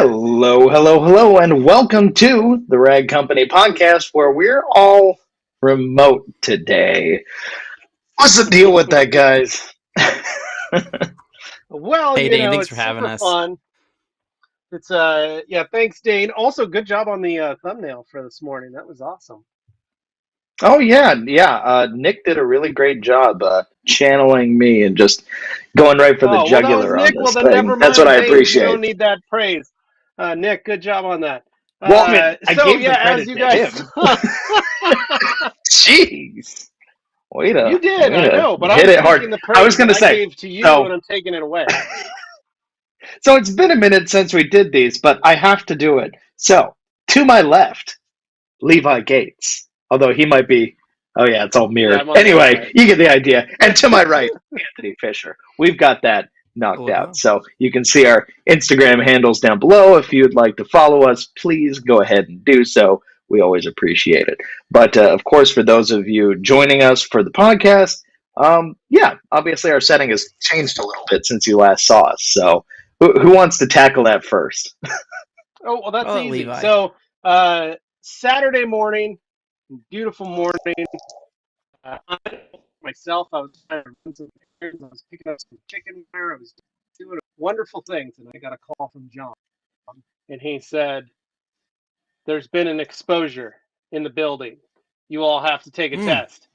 Hello, hello, hello, and welcome to the Rag Company podcast where we're all remote today. What's the deal with that, guys? Well, Hey, Dane, thanks it's for having super us. fun. It's thanks, Dane. Also, good job on the thumbnail for this morning. That was awesome. Oh, yeah. Nick did a really great job channeling me and just going right for the Oh, well, that was jugular on Nick. Well, this then thing. never That's what mind, I Dane. You appreciate. don't need that praise. Nick, good job on that. Well, I mean, I gave the As credit you to guys, him. Jeez. Way you to did, I know, but hit I'm it hard. taking the I was praise going that to I say, gave to you, so and I'm taking it away. So it's been a minute since we did these, but I have to do it. So to my left, Levi Gates. Although he might be, oh yeah, it's all Yeah, mirrored. I'm on the Anyway, outside. you get the idea. And to my right, Anthony Fisher. We've got that knocked Hello, out. hello. So you can see our Instagram handles down below. If you'd like to follow us, please go ahead and do so. We always appreciate it. But of course, for those of you joining us for the podcast, obviously our setting has changed a little bit since you last saw us. So who wants to tackle that first? Oh, well, that's Oh, easy. Levi. So, Saturday morning, beautiful morning. I myself, I was trying to run some errands. I was picking up some chicken wire. I was doing wonderful things, and I got a call from John, and he said, "There's been an exposure in the building. You all have to take a test."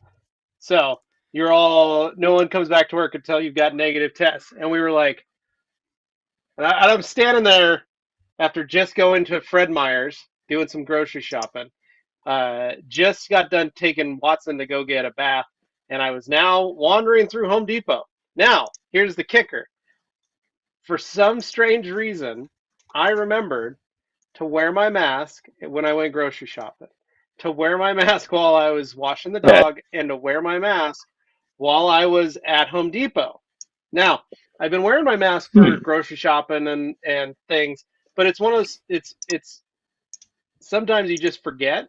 So no one comes back to work until you've got negative tests. And we were like, I'm standing there after just going to Fred Meyer's, doing some grocery shopping. Just got done taking Watson to go get a bath, and I was now wandering through Home Depot. Now, here's the kicker. For some strange reason, I remembered to wear my mask when I went grocery shopping, to wear my mask while I was washing the Okay. dog, and to wear my mask while I was at Home Depot. Now, I've been wearing my mask for grocery shopping and things, but it's one of those it's sometimes you just forget.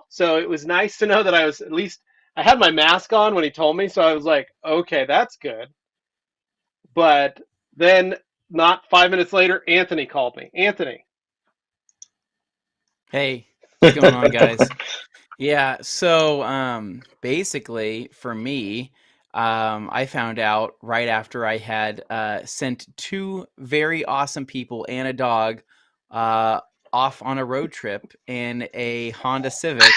So it was nice to know that I had my mask on when he told me, so I was like, okay, that's good. But then not 5 minutes later, Anthony called me. Anthony. Hey, what's going on, guys? Yeah, so basically for me, I found out right after I had sent two very awesome people and a dog off on a road trip in a Honda Civic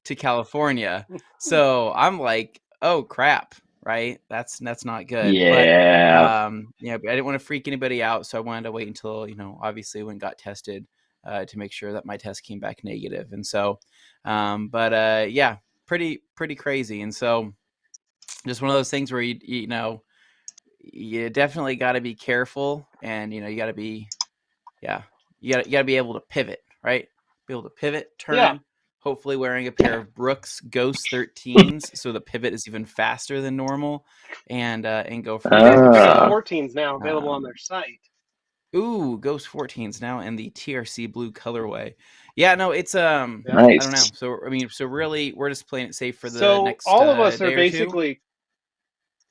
to California. So I'm like, oh crap, right? That's not good. Yeah. I didn't want to freak anybody out, so I wanted to wait until, obviously when got tested to make sure that my test came back negative. And so pretty crazy. And so just one of those things where you definitely got to be careful, and you got to be you got to be able to pivot, right? Be able to pivot, Yeah. turn, hopefully wearing a pair of Brooks Ghost 13s so the pivot is even faster than normal, and go from They have there. Ghost So 14s now available on their site. ooh, Ghost 14s now in the TRC blue colorway. Yeah, no, it's I Nice. don't know. So really, we're just playing it safe for the So next all of us are day or two. basically,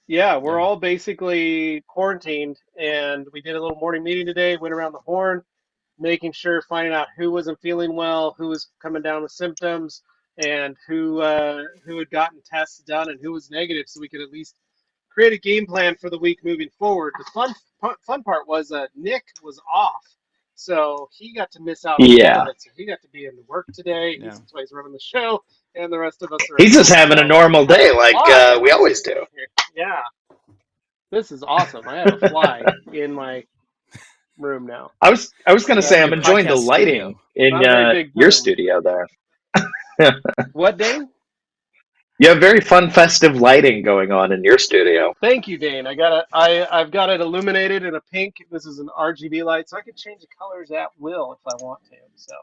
we're all basically quarantined, and we did a little morning meeting today, went around the horn, finding out who wasn't feeling well, who was coming down with symptoms, and who had gotten tests done and who was negative, so we could at least create a game plan for the week moving forward. The fun part was Nick was off, so he got to miss out on a lot Yeah. of it. So he got to be in work today. Yeah. That's why he's running the show, and the rest of us are. He's just at home. having a So normal I have day a like fly. we always do. Yeah, this is awesome. I have a fly in my room now. I was going to say I'm Your enjoying the podcast lighting studio. in Not a very big your room. studio there. What, Dane? You have very fun, festive lighting going on in your studio. Thank you, Dane. I've got it illuminated in a pink. This is an RGB light, so I can change the colors at will if I want to. So.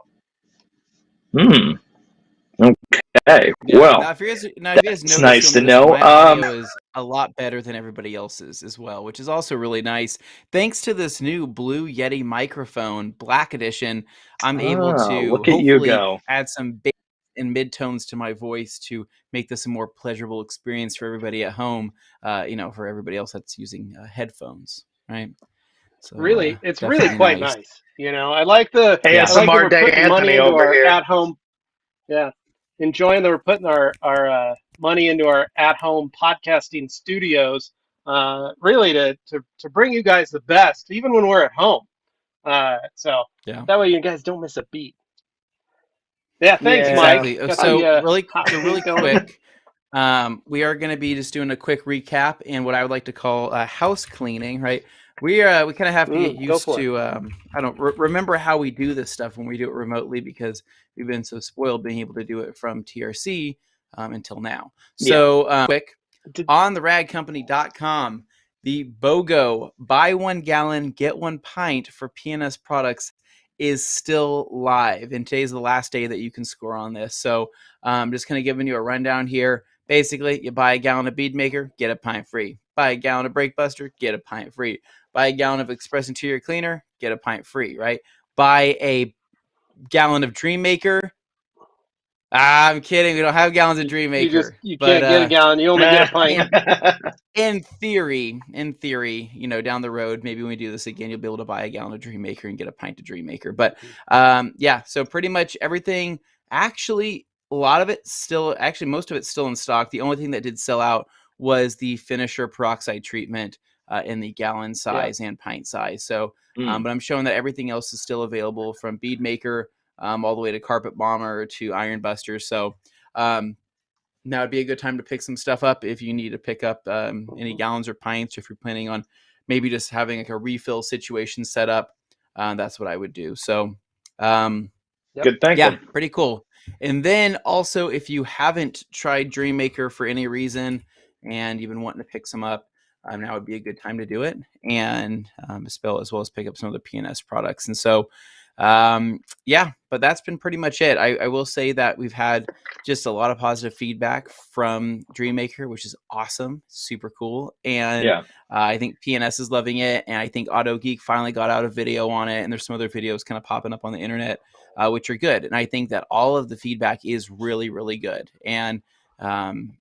Okay. Yeah. Well, Now, if you guys that's notice, nice you'll to notice that know. my audio is a lot better than everybody else's as well, which is also really nice. Thanks to this new Blue Yeti microphone, Black Edition, I'm able to Look at you hopefully go. add some bass and midtones to my voice to make this a more pleasurable experience for everybody at home. For everybody else that's using headphones, right? So it's really definitely quite nice. nice. I like that ASMR we're Day putting money Anthony into over our here. at-home. Yeah, enjoying that we're putting our money into our at-home podcasting studios. Really to bring you guys the best, even when we're at home. So Yeah. that way you guys don't miss a beat. Yeah, thanks, Yeah. Mike. Exactly. Got So the hot really seat going. quick, we are going to be just doing a quick recap and what I would like to call house cleaning, right? We kind of have to get Go used for it. to I don't remember how we do this stuff when we do it remotely because we've been so spoiled being able to do it from TRC until now. So quick on the ragcompany.com, the BOGO buy 1 gallon get 1 pint for PNS products is still live, and today's the last day that you can score on this. So I'm just kind of giving you a rundown here. Basically, you buy a gallon of bead maker, get a pint free. Buy a gallon of brake buster, get a pint free. Buy a gallon of express interior cleaner, get a pint free, right? Buy a gallon of dream maker. I'm kidding, we don't have gallons of dream maker, You but can't get a gallon. You only get a pint. in theory, down the road, maybe when we do this again, you'll be able to buy a gallon of Dream Maker and get a pint of Dream Maker. But so pretty much everything, actually, a lot of it still, actually, most of it's still in stock. The only thing that did sell out was the finisher peroxide treatment in the gallon size and pint size. So, but I'm showing that everything else is still available from Bead Maker all the way to Carpet Bomber to Iron Buster. So, now would be a good time to pick some stuff up if you need to pick up any gallons or pints, or if you're planning on maybe just having like a refill situation set up. That's what I would do. So, Good thinking. yeah, pretty cool. And then also, if you haven't tried Dream Maker for any reason and you've been wanting to pick some up, now would be a good time to do it, and as well as pick up some of the PNS products. And so, but that's been pretty much it. I will say that we've had just a lot of positive feedback from Dream Maker, which is awesome, super cool. And I think PNS is loving it. And I think Auto Geek finally got out a video on it. And there's some other videos kind of popping up on the internet, which are good. And I think that all of the feedback is really, really good. And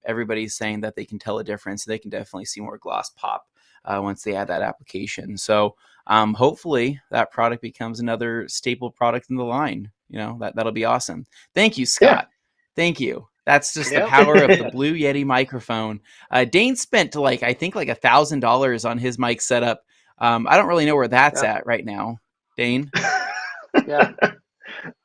everybody's saying that they can tell a difference. They can definitely see more gloss pop once they add that application. So hopefully that product becomes another staple product in the line. That'll be awesome. Thank you, Scott. Thank you. That's just the power of the Blue Yeti microphone. Dane spent I think $1,000 on his mic setup. I don't really know where that's at right now, Dane.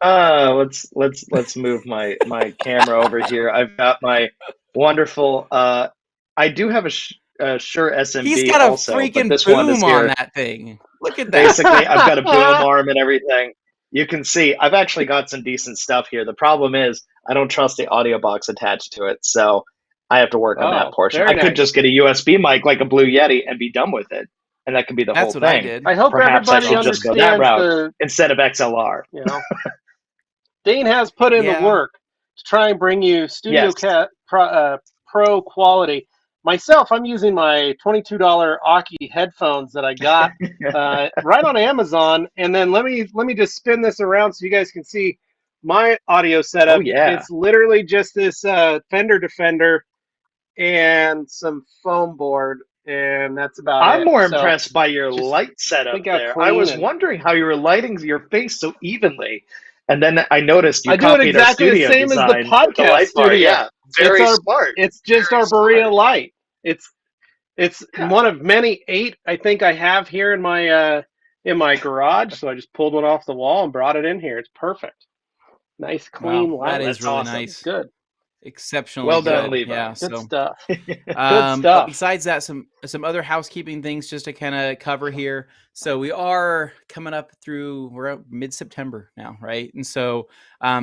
Let's move my camera over here. I've got my wonderful. I do have a Shure SMB. He's got a also, freaking but this boom one is here. on that thing. Look at that. Basically, I've got a boom arm and everything. You can see I've actually got some decent stuff here. The problem is I don't trust the audio box attached to it, so I have to work on that portion. I could just get a USB mic like a Blue Yeti and be done with it, and that could be the whole thing. I did. I hope Perhaps everybody I should just go that route instead of XLR. Dane has put in the work to try and bring you Studio Cat Pro quality. Myself, I'm using my $22 Aki headphones that I got right on Amazon, and then let me just spin this around so you guys can see my audio setup. It's literally just this Fender Defender and some foam board, and that's about it. I'm more impressed by your light setup there. I was wondering how you were lighting your face so evenly, and then I noticed you copied exactly our studio the same as the podcast studio. Yeah, very smart. It's just our Berea light. It's one of many 8 I think I have here in my garage. So I just pulled one off the wall and brought it in here. It's perfect. Nice clean light. That is really nice. Good. Exceptionally well done, good. Levi. Yeah, good stuff. Good But stuff. besides that, some other housekeeping things just to kind of cover here. So we are coming up we're mid-September now, right? And so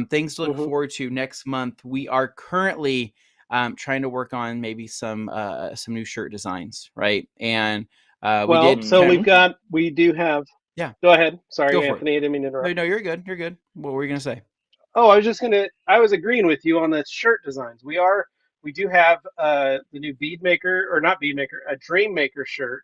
things to look forward to next month. We are currently trying to work on maybe some new shirt designs, right? And we do have. Yeah. Go ahead. Sorry, Anthony. I didn't mean to interrupt. No, you're good. You're good. What were you gonna say? Oh, I was agreeing with you on the shirt designs. We do have the new a Dream Maker shirt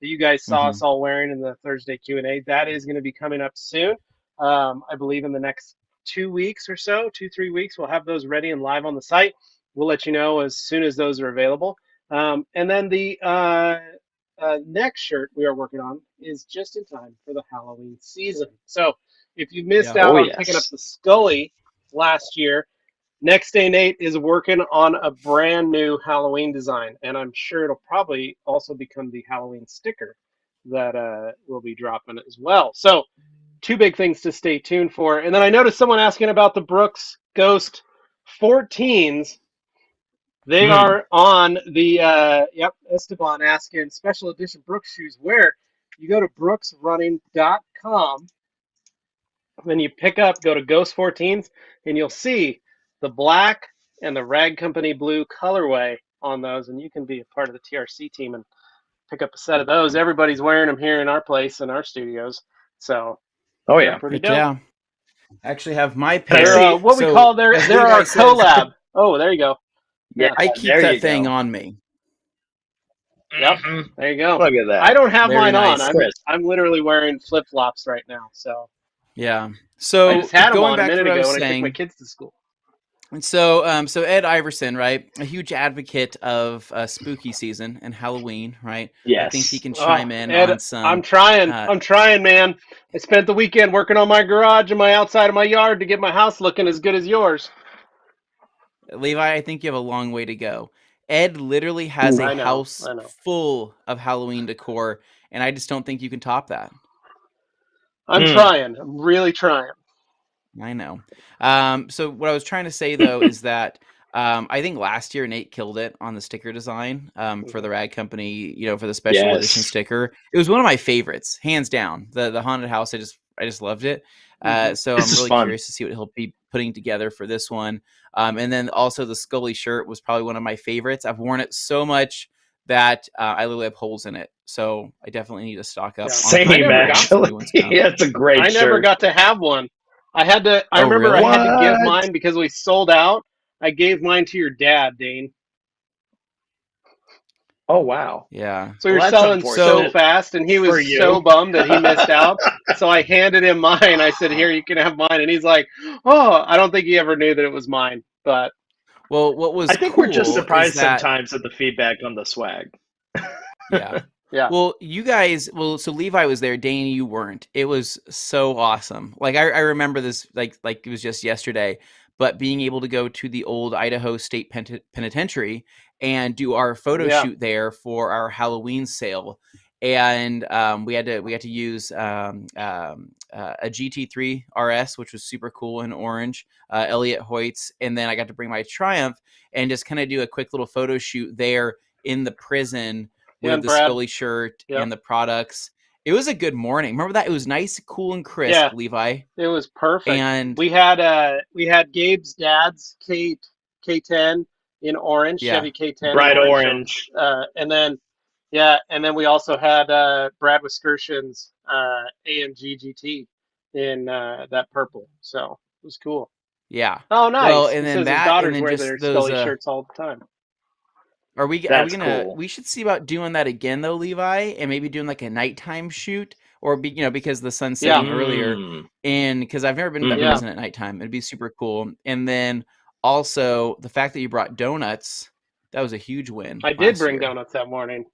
that you guys saw us all wearing in the Thursday Q&A. That is going to be coming up soon. I believe in the next 2 weeks or so, 2-3 weeks, we'll have those ready and live on the site. We'll let you know as soon as those are available. And then the next shirt we are working on is just in time for the Halloween season. So if you missed Yeah. out Oh, on picking up yes. the Scully last year, Next Day Nate is working on a brand new Halloween design, and I'm sure it'll probably also become the Halloween sticker that will be dropping as well. So two big things to stay tuned for. And then I noticed someone asking about the Brooks Ghost 14s. They are on the Esteban asking special edition Brooks shoes where you go to brooksrunning.com, then you go to Ghost 14s, and you'll see the black and the Rag Company blue colorway on those, and you can be a part of the TRC team and pick up a set of those. Everybody's wearing them here in our place, in our studios, so Oh, they're yeah. pretty Heck dope. yeah. I actually have my Can I pair. They're see? what we So, call as they're Levi our says, collab. Oh, there you go. Yeah, I keep there you that thing go. on me. Yep, Mhm. there you go. Look at that. I don't have Very mine on. nice. Chris. I'm literally wearing flip flops right now. So Yeah. I So just had them going on a back to minute what I ago was when I took my saying, kids to school. and so Ed Iverson, right, a huge advocate of spooky season and Halloween, right? I think he Yes. can Oh, chime in Ed, on some. I'm trying, man. I spent the weekend working on my garage and my outside of my yard to get my house looking as good as yours. Levi, I think you have a long way to go. Ed literally has a I know. house full of Halloween decor, and I just don't think you can top that. I'm trying. I'm really trying. I know. So what I was trying to say though is that I think last year Nate killed it on the sticker design for the Rag Company, for the special edition Yes. sticker. It was one of my favorites, hands down. The haunted house, I just loved it. So This I'm is really fun. curious to see what he'll be putting together for this one. And then also the Scully shirt was probably one of my favorites. I've worn it so much that I literally have holes in it. So I definitely need to stock up. Yeah. Same, I never got actually. New ones come. Yeah, it's a great I shirt. never got to have one. I Oh, remember really? I had to give What? mine because we sold out. I gave mine to your dad, Dane. Oh, wow. Yeah. So Well, you're that's selling so unfortunate fast, and he for was you. so bummed that he missed out. So I handed him mine. I said, "Here, you can have mine." And he's like, "Oh, I don't think he ever knew that it was mine." But Well, what was I think cool we're just is surprised that sometimes at the feedback on the swag. yeah. yeah, Well, you guys, so Levi was there, Dane, you weren't. It was so awesome. Like I remember this like it was just yesterday, but being able to go to the old Idaho State Penitentiary and do our photo yeah, shoot there for our Halloween sale, and we had to use a GT3 RS, which was super cool in orange, Elliot Hoyt's, and then I got to bring my Triumph and just kind of do a quick little photo shoot there in the prison with and the Brad. Scully shirt Yep. and the products. It was a good morning. Remember that? It was nice, cool, and crisp, Yeah, Levi. it was perfect. And we had Gabe's dad's K10 in orange, yeah, Chevy K10 Bright in orange. So, and then we also had Brad Wiskershin's AMG GT in that purple. So it was cool. yeah. Oh, Well, nice. and He then says his that, and daughters then wear just their those. Scully shirts all the time. Are we That's gonna? cool. We should see about doing that again though, Levi, and maybe doing like a nighttime shoot, or because the sun's setting earlier, and because I've never been to that Mhm. prison at nighttime, it'd be super cool. And then also the fact that you brought donuts, that was a huge win. I did last bring year. donuts that morning.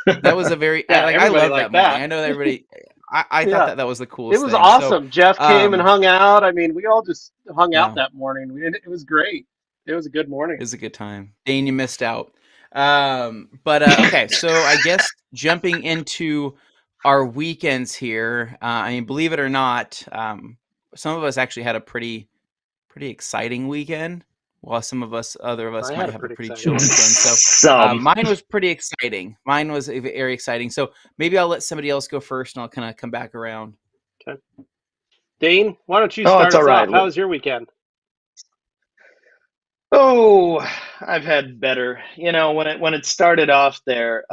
That was a very Yeah, I everybody love liked that morning. that. I know that everybody. I Yeah. thought that was the coolest. It was thing. awesome. So, Jeff came and hung out. I mean, we all just hung yeah. out that morning. It was great. It was a good morning. It was a good time. Dane, you missed out. But okay, so I guess jumping into our weekends here. I mean, believe it or not, some of us actually had a pretty exciting weekend, while other of us I might had a have a pretty pretty exciting chill weekend. weekend. So mine was pretty exciting. Mine was very exciting. So maybe I'll let somebody else go first, and I'll kind of come back around. Okay. Dane, why don't you Oh, start it's us all right. off? How was your weekend? Oh, I've had better. When it started off there,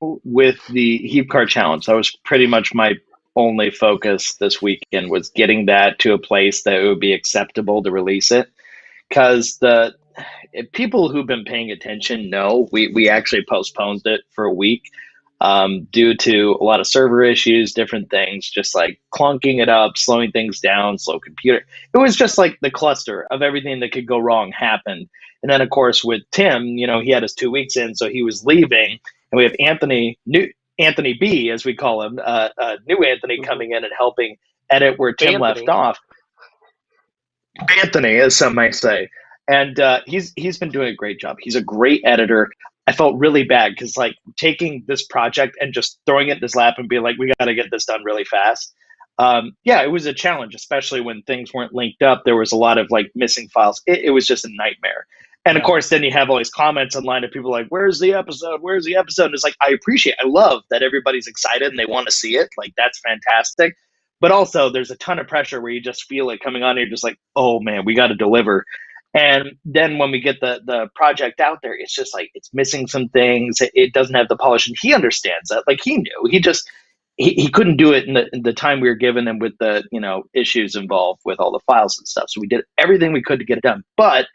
with the Heap Car Challenge, that was pretty much my only focus this weekend, was getting that to a place that it would be acceptable to release it. Because people who've been paying attention know we actually postponed it for a week due to a lot of server issues, different things, just like clunking it up, slowing things down, slow computer. It was just like the cluster of everything that could go wrong happened. And then, of course, with Tim, he had his 2 weeks in, so he was leaving. and we have Anthony B, as we call him, new Anthony Mhm. coming in and helping edit where Tim Banthony. left off. Anthony, as some might say, and he's been doing a great job. He's a great editor. I felt really bad because like taking this project and just throwing it in his lap and being like, we got to get this done really fast. Yeah, it was a challenge, especially when things weren't linked up. There was a lot of like missing files. It was just a nightmare. And of course, then you have all these comments online of people like, where's the episode? Where's the episode? And it's like, I love that everybody's excited and they want to see it. Like, that's fantastic. But also, there's a ton of pressure where you just feel it coming on. And you're just like, oh man, we got to deliver. And then when we get the project out there, it's just like it's missing some things. It doesn't have the polish, and he understands that. Like he knew, he couldn't do it in the time we were given him with the issues involved with all the files and stuff. So we did everything we could to get it done. But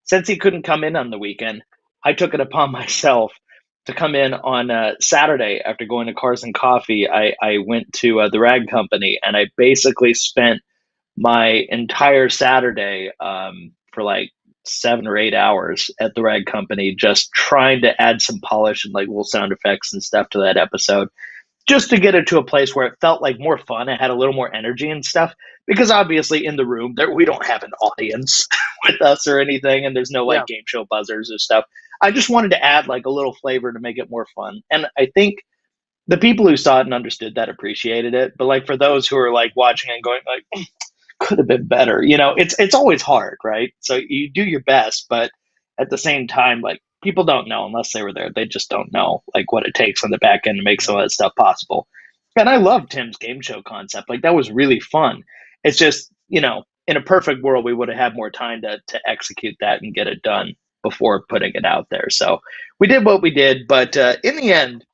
since he couldn't come in on the weekend, I took it upon myself to come in on Saturday after going to Cars and Coffee. I went to the Rag Company, and I basically spent my entire Saturday for like 7 or 8 hours at the Rag Company, just trying to add some polish and like little sound effects and stuff to that episode, just to get it to a place where it felt like more fun. It had a little more energy and stuff, because obviously in the room there, we don't have an audience with us or anything. And there's no like game show buzzers or stuff. I just wanted to add like a little flavor to make it more fun. And I think the people who saw it and understood that appreciated it. But like for those who are like watching and going like, could have been better, it's always hard, right? So you do your best, but at the same time, like people don't know unless they were there. They just don't know like what it takes on the back end to make some of that stuff possible. And I love Tim's game show concept. Like that was really fun. It's just, in a perfect world, we would have had more time to execute that and get it done before putting it out there. So we did what we did, but in the end,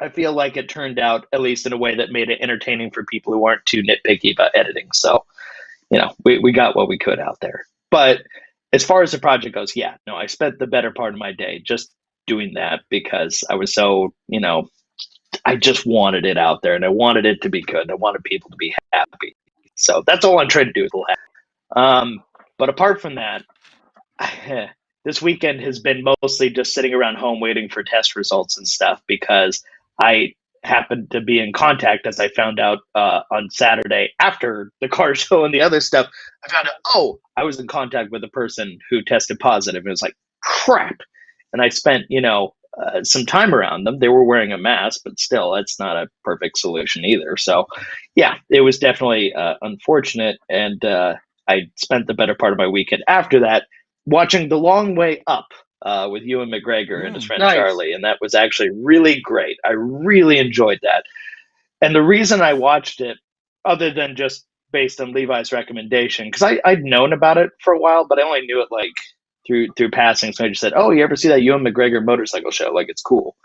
I feel like it turned out at least in a way that made it entertaining for people who aren't too nitpicky about editing. So, we got what we could out there. But as far as the project goes, I spent the better part of my day just doing that because I was so, I just wanted it out there and I wanted it to be good. I wanted people to be happy. So that's all I'm trying to do. But apart from that, this weekend has been mostly just sitting around home waiting for test results and stuff, because I happened to be in contact, as I found out on Saturday after the car show and the other stuff. I found out, I was in contact with a person who tested positive. It was like, crap. And I spent, some time around them. They were wearing a mask, but still, that's not a perfect solution either. So, yeah, it was definitely unfortunate. And I spent the better part of my weekend after that watching The Long Way Up with Ewan McGregor and his friend Charlie. And that was actually really great. I really enjoyed that. And the reason I watched it, other than just based on Levi's recommendation, because I'd known about it for a while, but I only knew it like through passing. So I just said, you ever see that Ewan McGregor motorcycle show? Like, it's cool.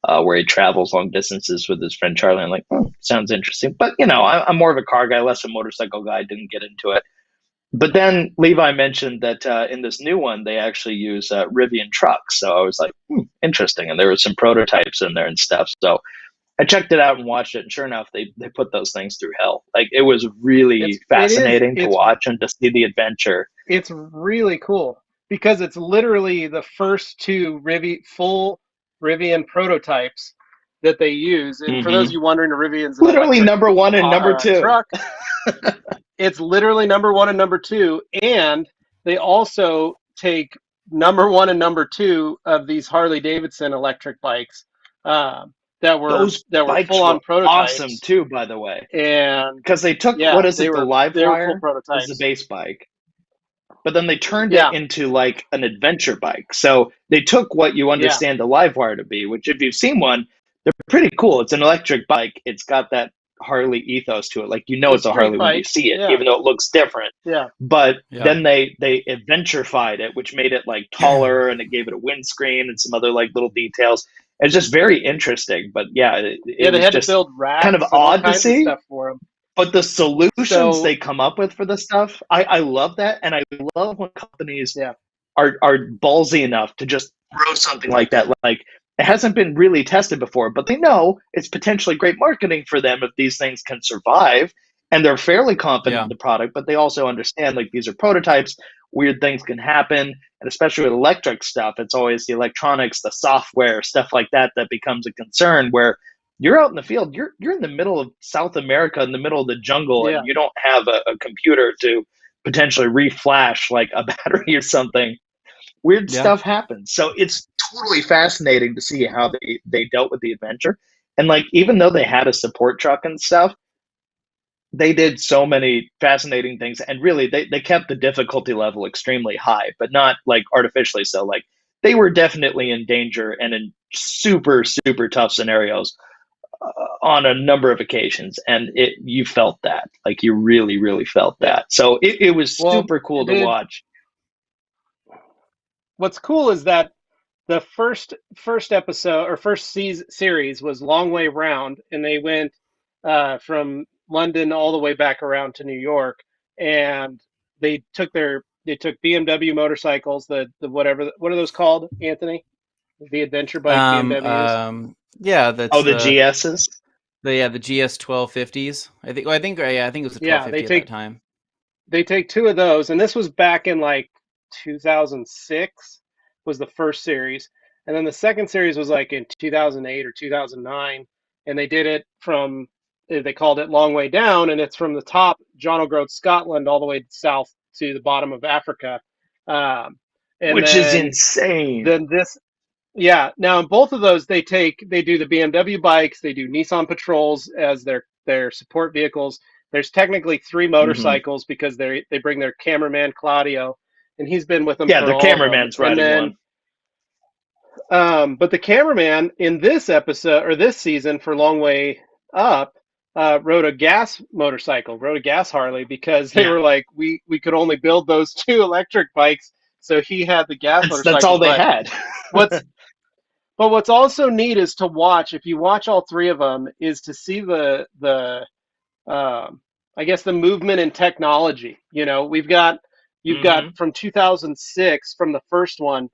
Where he travels long distances with his friend Charlie. I'm like, sounds interesting. But, I'm more of a car guy, less a motorcycle guy. Didn't get into it. But then Levi mentioned that in this new one, they actually use Rivian Trucks. So I was like, interesting. And there were some prototypes in there and stuff. So I checked it out and watched it. And sure enough, they put those things through hell. Like, it was really fascinating to watch and to see the adventure. It's really cool because it's literally the first two full Rivian prototypes that they use. And for those of you wondering, a Rivian's literally number one and number two. Truck. It's literally number one and number two. And they also take number one and number two of these Harley Davidson electric bikes that were full on prototypes. Awesome too, by the way. And because they took the Live Wire as the base bike, but then they turned it into like an adventure bike. So they took what you understand the Live Wire to be, which if you've seen one, they're pretty cool. It's an electric bike. It's got that Harley ethos to it. Like, it's a Harley when you see it, even though it looks different. Yeah. But then they adventurified it, which made it like taller and it gave it a windscreen and some other like little details. It's just very interesting. But it they was had just to build racks kind of odd to see. Stuff for them. But the solutions they come up with for the stuff, I love that. And I love when companies are ballsy enough to just throw something like that. Like, it hasn't been really tested before, but they know it's potentially great marketing for them if these things can survive. And they're fairly confident in the product, but they also understand like these are prototypes. weird things can happen. And especially with electric stuff, it's always the electronics, the software, stuff like that that becomes a concern where you're out in the field, you're in the middle of South America, in the middle of the jungle, Yeah. and you don't have a computer to potentially reflash like a battery or something. Weird Yeah. stuff happens. So it's totally fascinating to see how they dealt with the adventure. And like, even though they had a support truck and stuff, they did so many fascinating things, and really they kept the difficulty level extremely high, but not like artificially so. Like, they were definitely in danger and in super super tough scenarios on a number of occasions, and you felt that, like, you really really felt that. So it was Well, super cool to watch. what's cool is that the first episode or series was Long Way Round, and they went from London all the way back around to New York, and they took BMW motorcycles, the whatever, what are those called, Anthony? The adventure bike BMWs. Yeah, that's Oh, the GSs. The GS 1250s. I think it was a 1250 at that time. They take two of those, and this was back in like 2006 was the first series, and then the second series was like in 2008 or 2009, and they did it from, they called it Long Way Down, and it's from the top, John O'Groats, Scotland, all the way south to the bottom of Africa, which is insane. Then this, yeah. Now in both of those, they do the BMW bikes, they do Nissan Patrols as their support vehicles. There's technically three motorcycles because they bring their cameraman Claudio, and he's been with them. Yeah, the cameraman's riding one. But the cameraman in this episode or this season for Long Way Up rode a gas Harley, because they were like, we could only build those two electric bikes, so he had the gas motorcycle. That's all they had. But what's also neat is to watch, if you watch all three of them, is to see the I guess the movement in technology. You know, you've got from 2006, from the first one,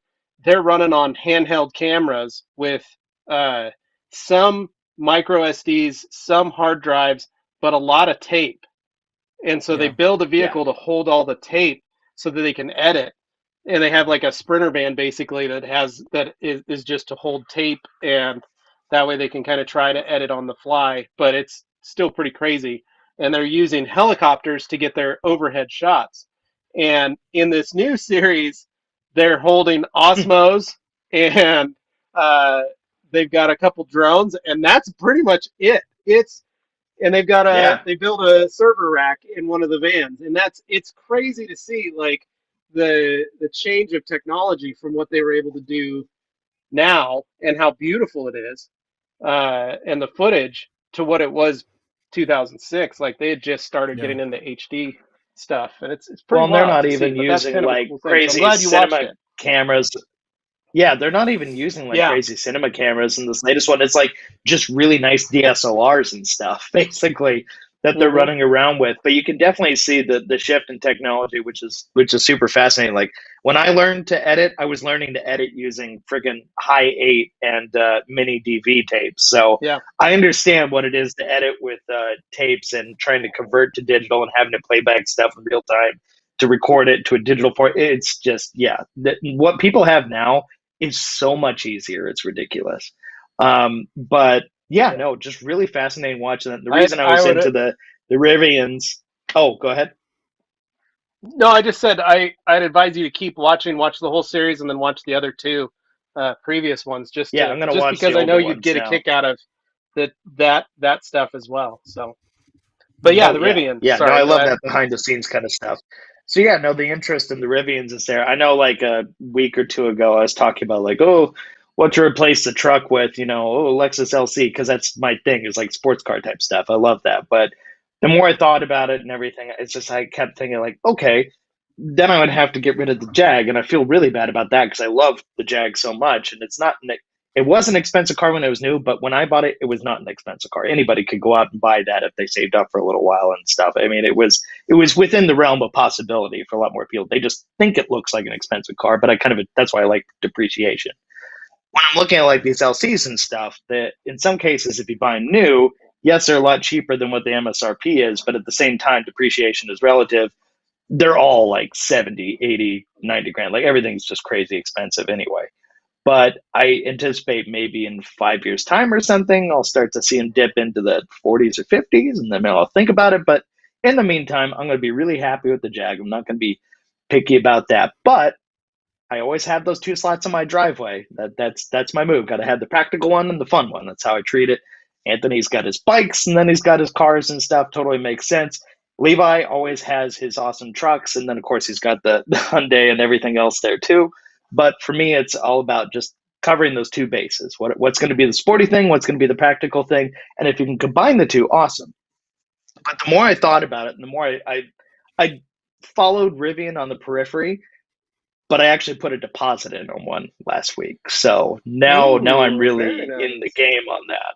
they're running on handheld cameras with some micro SDs, some hard drives, but a lot of tape. And so they build a vehicle to hold all the tape so that they can edit. And they have like a sprinter van basically that is just to hold tape, and that way they can kind of try to edit on the fly, but it's still pretty crazy. And they're using helicopters to get their overhead shots. And in this new series, they're holding Osmos and they've got a couple drones, and that's pretty much it. And they've got they built a server rack in one of the vans, and it's crazy to see like the change of technology from what they were able to do now and how beautiful it is, and the footage to what it was 2006. Like, they had just started getting into HD stuff, and it's pretty wild. Well, they're not even using like crazy cinema cameras. Yeah, they're not even using like crazy cinema cameras in this latest one. It's like just really nice DSLRs and stuff, basically, that they're running around with. But you can definitely see the shift in technology, which is super fascinating. Like, when I learned to edit, I was learning to edit using friggin' high 8 and mini DV tapes. So I understand what it is to edit with tapes and trying to convert to digital and having to play back stuff in real time to record it to a digital form. It's just, what people have now is so much easier. It's ridiculous. But just really fascinating watching that. The reason I was into the Rivians. Oh, go ahead. No, I just said I'd advise you to keep watch the whole series and then watch the other two previous ones. I'm gonna watch because I know you'd get a kick out of that stuff as well. So, but the Rivian. Yeah, sorry, I love that behind the scenes kind of stuff. So the interest in the Rivians is there. I know, like a week or two ago, I was talking about like, what to replace the truck with, Lexus LC, because that's my thing, is like sports car type stuff. I love that. But the more I thought about it and everything, it's just, I kept thinking like, okay, then I would have to get rid of the Jag. And I feel really bad about that because I love the Jag so much. And it was an expensive car when it was new, but when I bought it, it was not an expensive car. Anybody could go out and buy that if they saved up for a little while and stuff. I mean, it was within the realm of possibility for a lot more people. They just think it looks like an expensive car, but that's why I like depreciation. When I'm looking at like these LCs and stuff, that in some cases, if you buy new, yes, they're a lot cheaper than what the MSRP is, but at the same time, depreciation is relative. they're all like 70, 80, 90 grand. Like everything's just crazy expensive anyway. But I anticipate maybe in 5 years' time or something, I'll start to see them dip into the 40s or 50s, and then I'll think about it. But in the meantime, I'm going to be really happy with the Jag. I'm not going to be picky about that. But I always have those two slots in my driveway. That's my move. Got to have the practical one and the fun one. That's how I treat it. Anthony's got his bikes, and then he's got his cars and stuff. Totally makes sense. Levi always has his awesome trucks, and then of course he's got the Hyundai and everything else there too. But for me, it's all about just covering those two bases. What's going to be the sporty thing? What's going to be the practical thing? And if you can combine the two, awesome. But the more I thought about it, and the more I followed Rivian on the periphery, but I actually put a deposit in on one last week. So now I'm really in the game on that.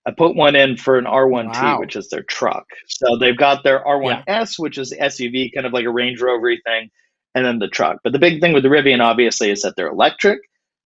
I put one in for an R1T, Wow. which is their truck. So they've got their Yeah. R1S, which is the SUV, kind of like a Range Rover thing, and then the truck. But the big thing with the Rivian, obviously, is that they're electric,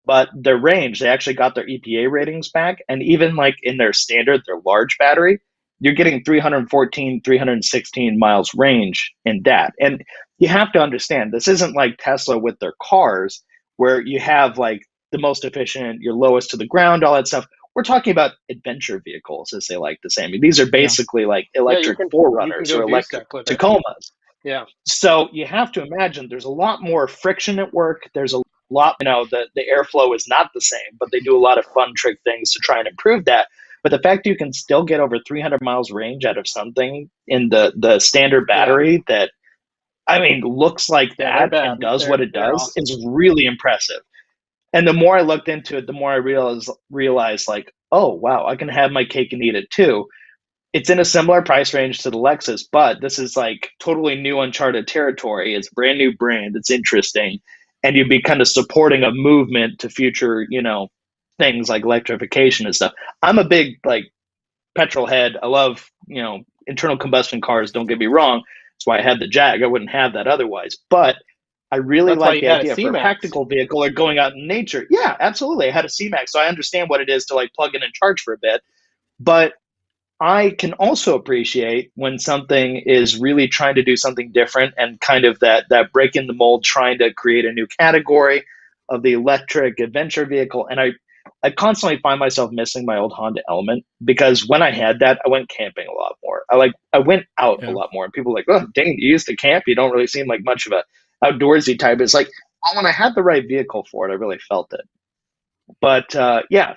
but their range, they actually got their EPA ratings back. And even like in their standard, their large battery, you're getting 314, 316 miles range in that. And you have to understand, this isn't like Tesla with their cars, where you have like the most efficient, your lowest to the ground, all that stuff. We're talking about adventure vehicles, as they like to say. I mean, these are basically like electric Forerunners or electric Tacomas. Yeah. So you have to imagine there's a lot more friction at work. There's a lot, the airflow is not the same, but they do a lot of fun trick things to try and improve that. But the fact you can still get over 300 miles range out of something in the standard battery that, I mean, looks like that and does what it does is really impressive. And the more I looked into it, the more I realized like, oh, wow, I can have my cake and eat it too. It's in a similar price range to the Lexus, but this is like totally new, uncharted territory. It's a brand new brand. It's interesting. And you'd be kind of supporting a movement to future, things like electrification and stuff. I'm a big like petrol head. I love, internal combustion cars. Don't get me wrong. That's why I had the Jag. I wouldn't have that otherwise. But I really like the idea for a practical vehicle or going out in nature. Yeah, absolutely. I had a C-Max, so I understand what it is to like plug in and charge for a bit. But I can also appreciate when something is really trying to do something different and kind of that break in the mold, trying to create a new category of the electric adventure vehicle. And I constantly find myself missing my old Honda Element, because when I had that, I went camping a lot more. I went out a lot more. And people are like, oh, Dane, you used to camp? You don't really seem like much of a outdoorsy type. It's like, well, when I had the right vehicle for it, I really felt it. But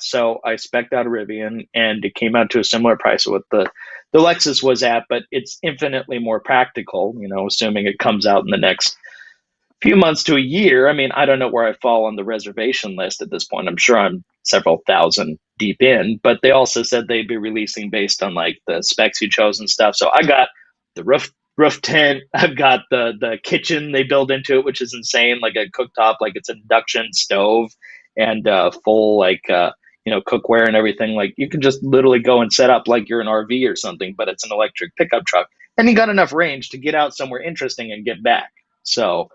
so I spec'd out a Rivian, and it came out to a similar price to what the Lexus was at, but it's infinitely more practical, assuming it comes out in the next few months to a year. I mean, I don't know where I fall on the reservation list at this point. I'm sure I'm several thousand deep in, but they also said they'd be releasing based on like the specs you chose and stuff. So I got the roof tent. I've got the kitchen they build into it, which is insane, like a cooktop, like it's an induction stove and full like cookware and everything. Like you can just literally go and set up like you're an RV or something, but it's an electric pickup truck, and you got enough range to get out somewhere interesting and get back. So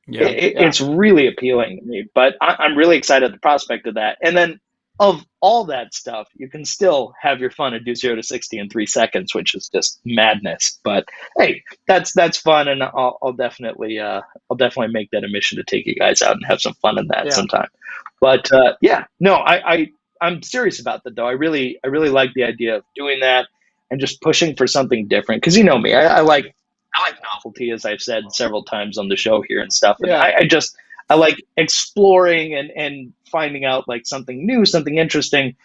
it's really appealing to me. But I'm really excited at the prospect of that. And then of all that stuff, you can still have your fun and do 0 to 60 in 3 seconds, which is just madness. But hey, that's fun, and I'll definitely make that a mission to take you guys out and have some fun in that sometime. But I'm serious about that though. I really like the idea of doing that and just pushing for something different, because you know me, I like novelty, as I've said several times on the show here and stuff. And I like exploring and finding out like something new, something interesting,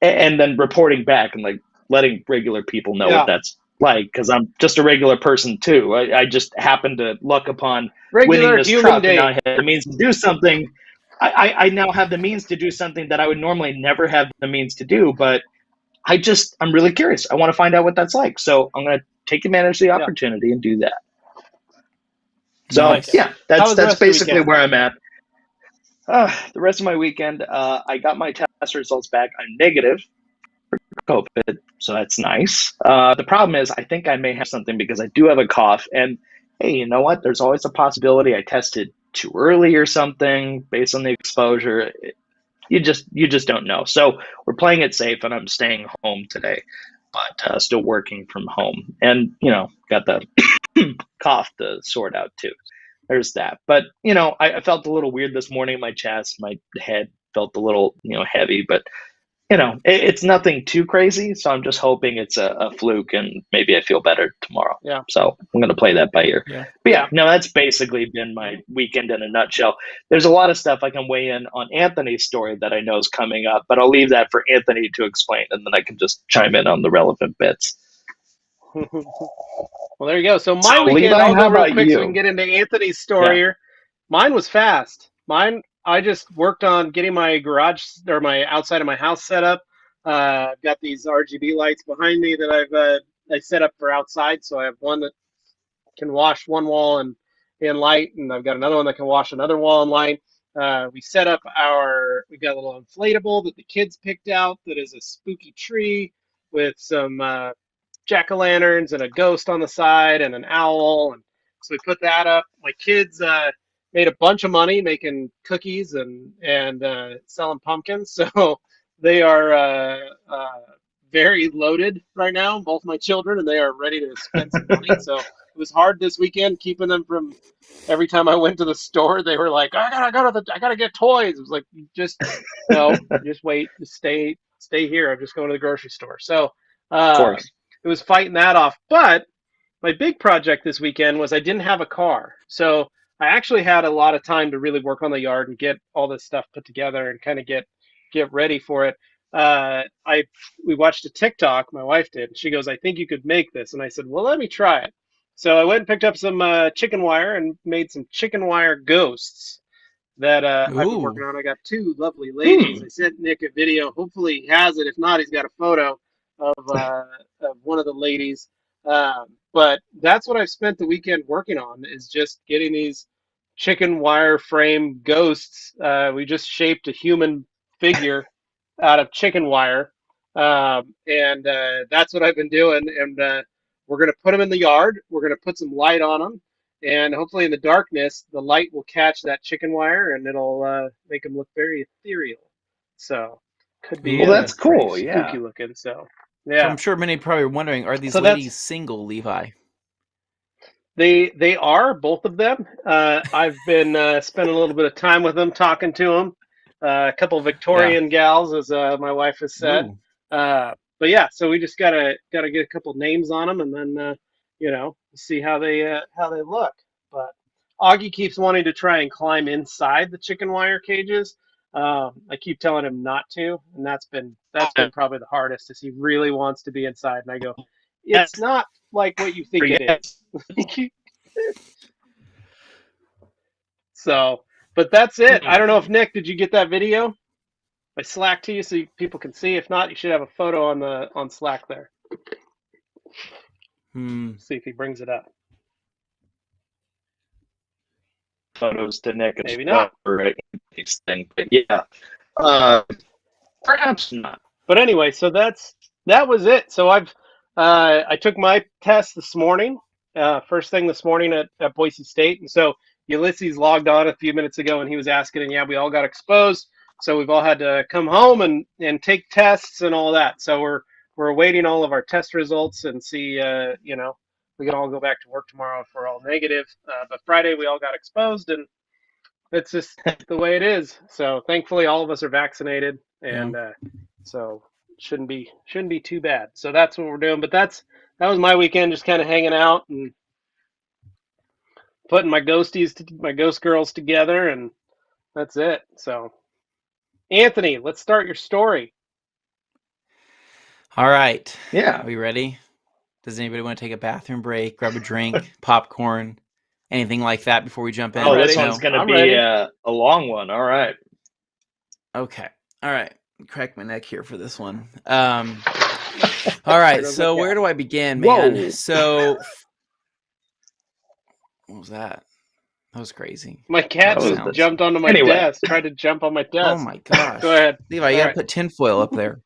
and then reporting back and like letting regular people know what that's like, because I'm just a regular person too. I just happened to luck upon winning this truck, and I had the means to do something. I now have the means to do something that I would normally never have the means to do, but I'm really curious. I want to find out what that's like. So I'm going to take advantage of the opportunity and do that. So that's basically where I'm at. The rest of my weekend, I got my test results back. I'm negative for COVID, so that's nice. The problem is I think I may have something, because I do have a cough. And hey, you know what? There's always a possibility I tested too early or something based on the exposure. You just don't know. So we're playing it safe, and I'm staying home today, but still working from home. And got the cough to sort out too. There's that. But, I felt a little weird this morning in my chest. My head felt a little, heavy, but it's nothing too crazy. So I'm just hoping it's a fluke and maybe I feel better tomorrow. Yeah. So I'm going to play that by ear. Yeah. But no, that's basically been my weekend in a nutshell. There's a lot of stuff I can weigh in on Anthony's story that I know is coming up, but I'll leave that for Anthony to explain, and then I can just chime in on the relevant bits. Well, there you go. So my weekend, Levi, I'll go how real about quick so we you? can get into Anthony's story here. Mine was fast. I just worked on getting my garage or my outside of my house set up. I've got these RGB lights behind me that I set up for outside. So I have one that can wash one wall in light, and I've got another one that can wash another wall in light. We set up we've got a little inflatable that the kids picked out that is a spooky tree with some jack-o'-lanterns and a ghost on the side and an owl, and so we put that up. My kids made a bunch of money making cookies and selling pumpkins, so they are very loaded right now, both my children, and they are ready to spend some money. So it was hard this weekend keeping them from. Every time I went to the store, they were like, I gotta get toys. It was like, just wait, just stay here. I'm just going to the grocery store. So Of course. it was fighting that off. But my big project this weekend was I didn't have a car. So I actually had a lot of time to really work on the yard and get all this stuff put together and kind of get ready for it. We watched a TikTok, my wife did. She goes, I think you could make this. And I said, well, let me try it. So I went and picked up some chicken wire and made some chicken wire ghosts that I've been working on. I got two lovely ladies. I sent Nick a video. Hopefully he has it. If not, he's got a photo of one of the ladies. But that's what I've spent the weekend working on, is just getting these chicken wire frame ghosts. We just shaped a human figure out of chicken wire. And that's what I've been doing. And we're going to put them in the yard. We're going to put some light on them. And hopefully in the darkness, the light will catch that chicken wire and it'll make them look very ethereal. So could be Well, that's cool. spooky Yeah. looking. So So I'm sure many probably are wondering, are these ladies single, Levi? They are, both of them. I've been spending a little bit of time with them, talking to them. A couple of Victorian gals, as my wife has said. But yeah, so we just gotta get a couple names on them, and then see how they look. But Augie keeps wanting to try and climb inside the chicken wire cages. I keep telling him not to, and that's been probably the hardest. Is he really wants to be inside, and I go, it's not like what you think it is. So, but that's it. I don't know if Nick, did you get that video? I Slack to you so people can see. If not, you should have a photo on Slack there. See if he brings it up. Photos to Nick. Maybe not. Thing, but yeah, perhaps not. But anyway, so that was it. So I took my test this morning, first thing this morning at Boise State, and so Ulysses logged on a few minutes ago and he was asking, and yeah, we all got exposed. So we've all had to come home and take tests and all that. So we're awaiting all of our test results and see, we can all go back to work tomorrow if we're all negative. But Friday we all got exposed, and it's just the way it is. So thankfully all of us are vaccinated, and so shouldn't be too bad. So that's what we're doing. But that was my weekend, just kind of hanging out and putting my ghost girls together, and that's it. So Anthony, let's start your story. All right. Yeah. Are we ready? Does anybody want to take a bathroom break, grab a drink, popcorn, anything like that before we jump in? Oh, this one's going to be a long one. All right. Okay. All right. Crack my neck here for this one. All right. So where do I begin, man? Whoa. So what was that? That was crazy. My cat jumped onto my desk, tried to jump on my desk. Oh my gosh. Go ahead. Levi, you gotta put tinfoil up there.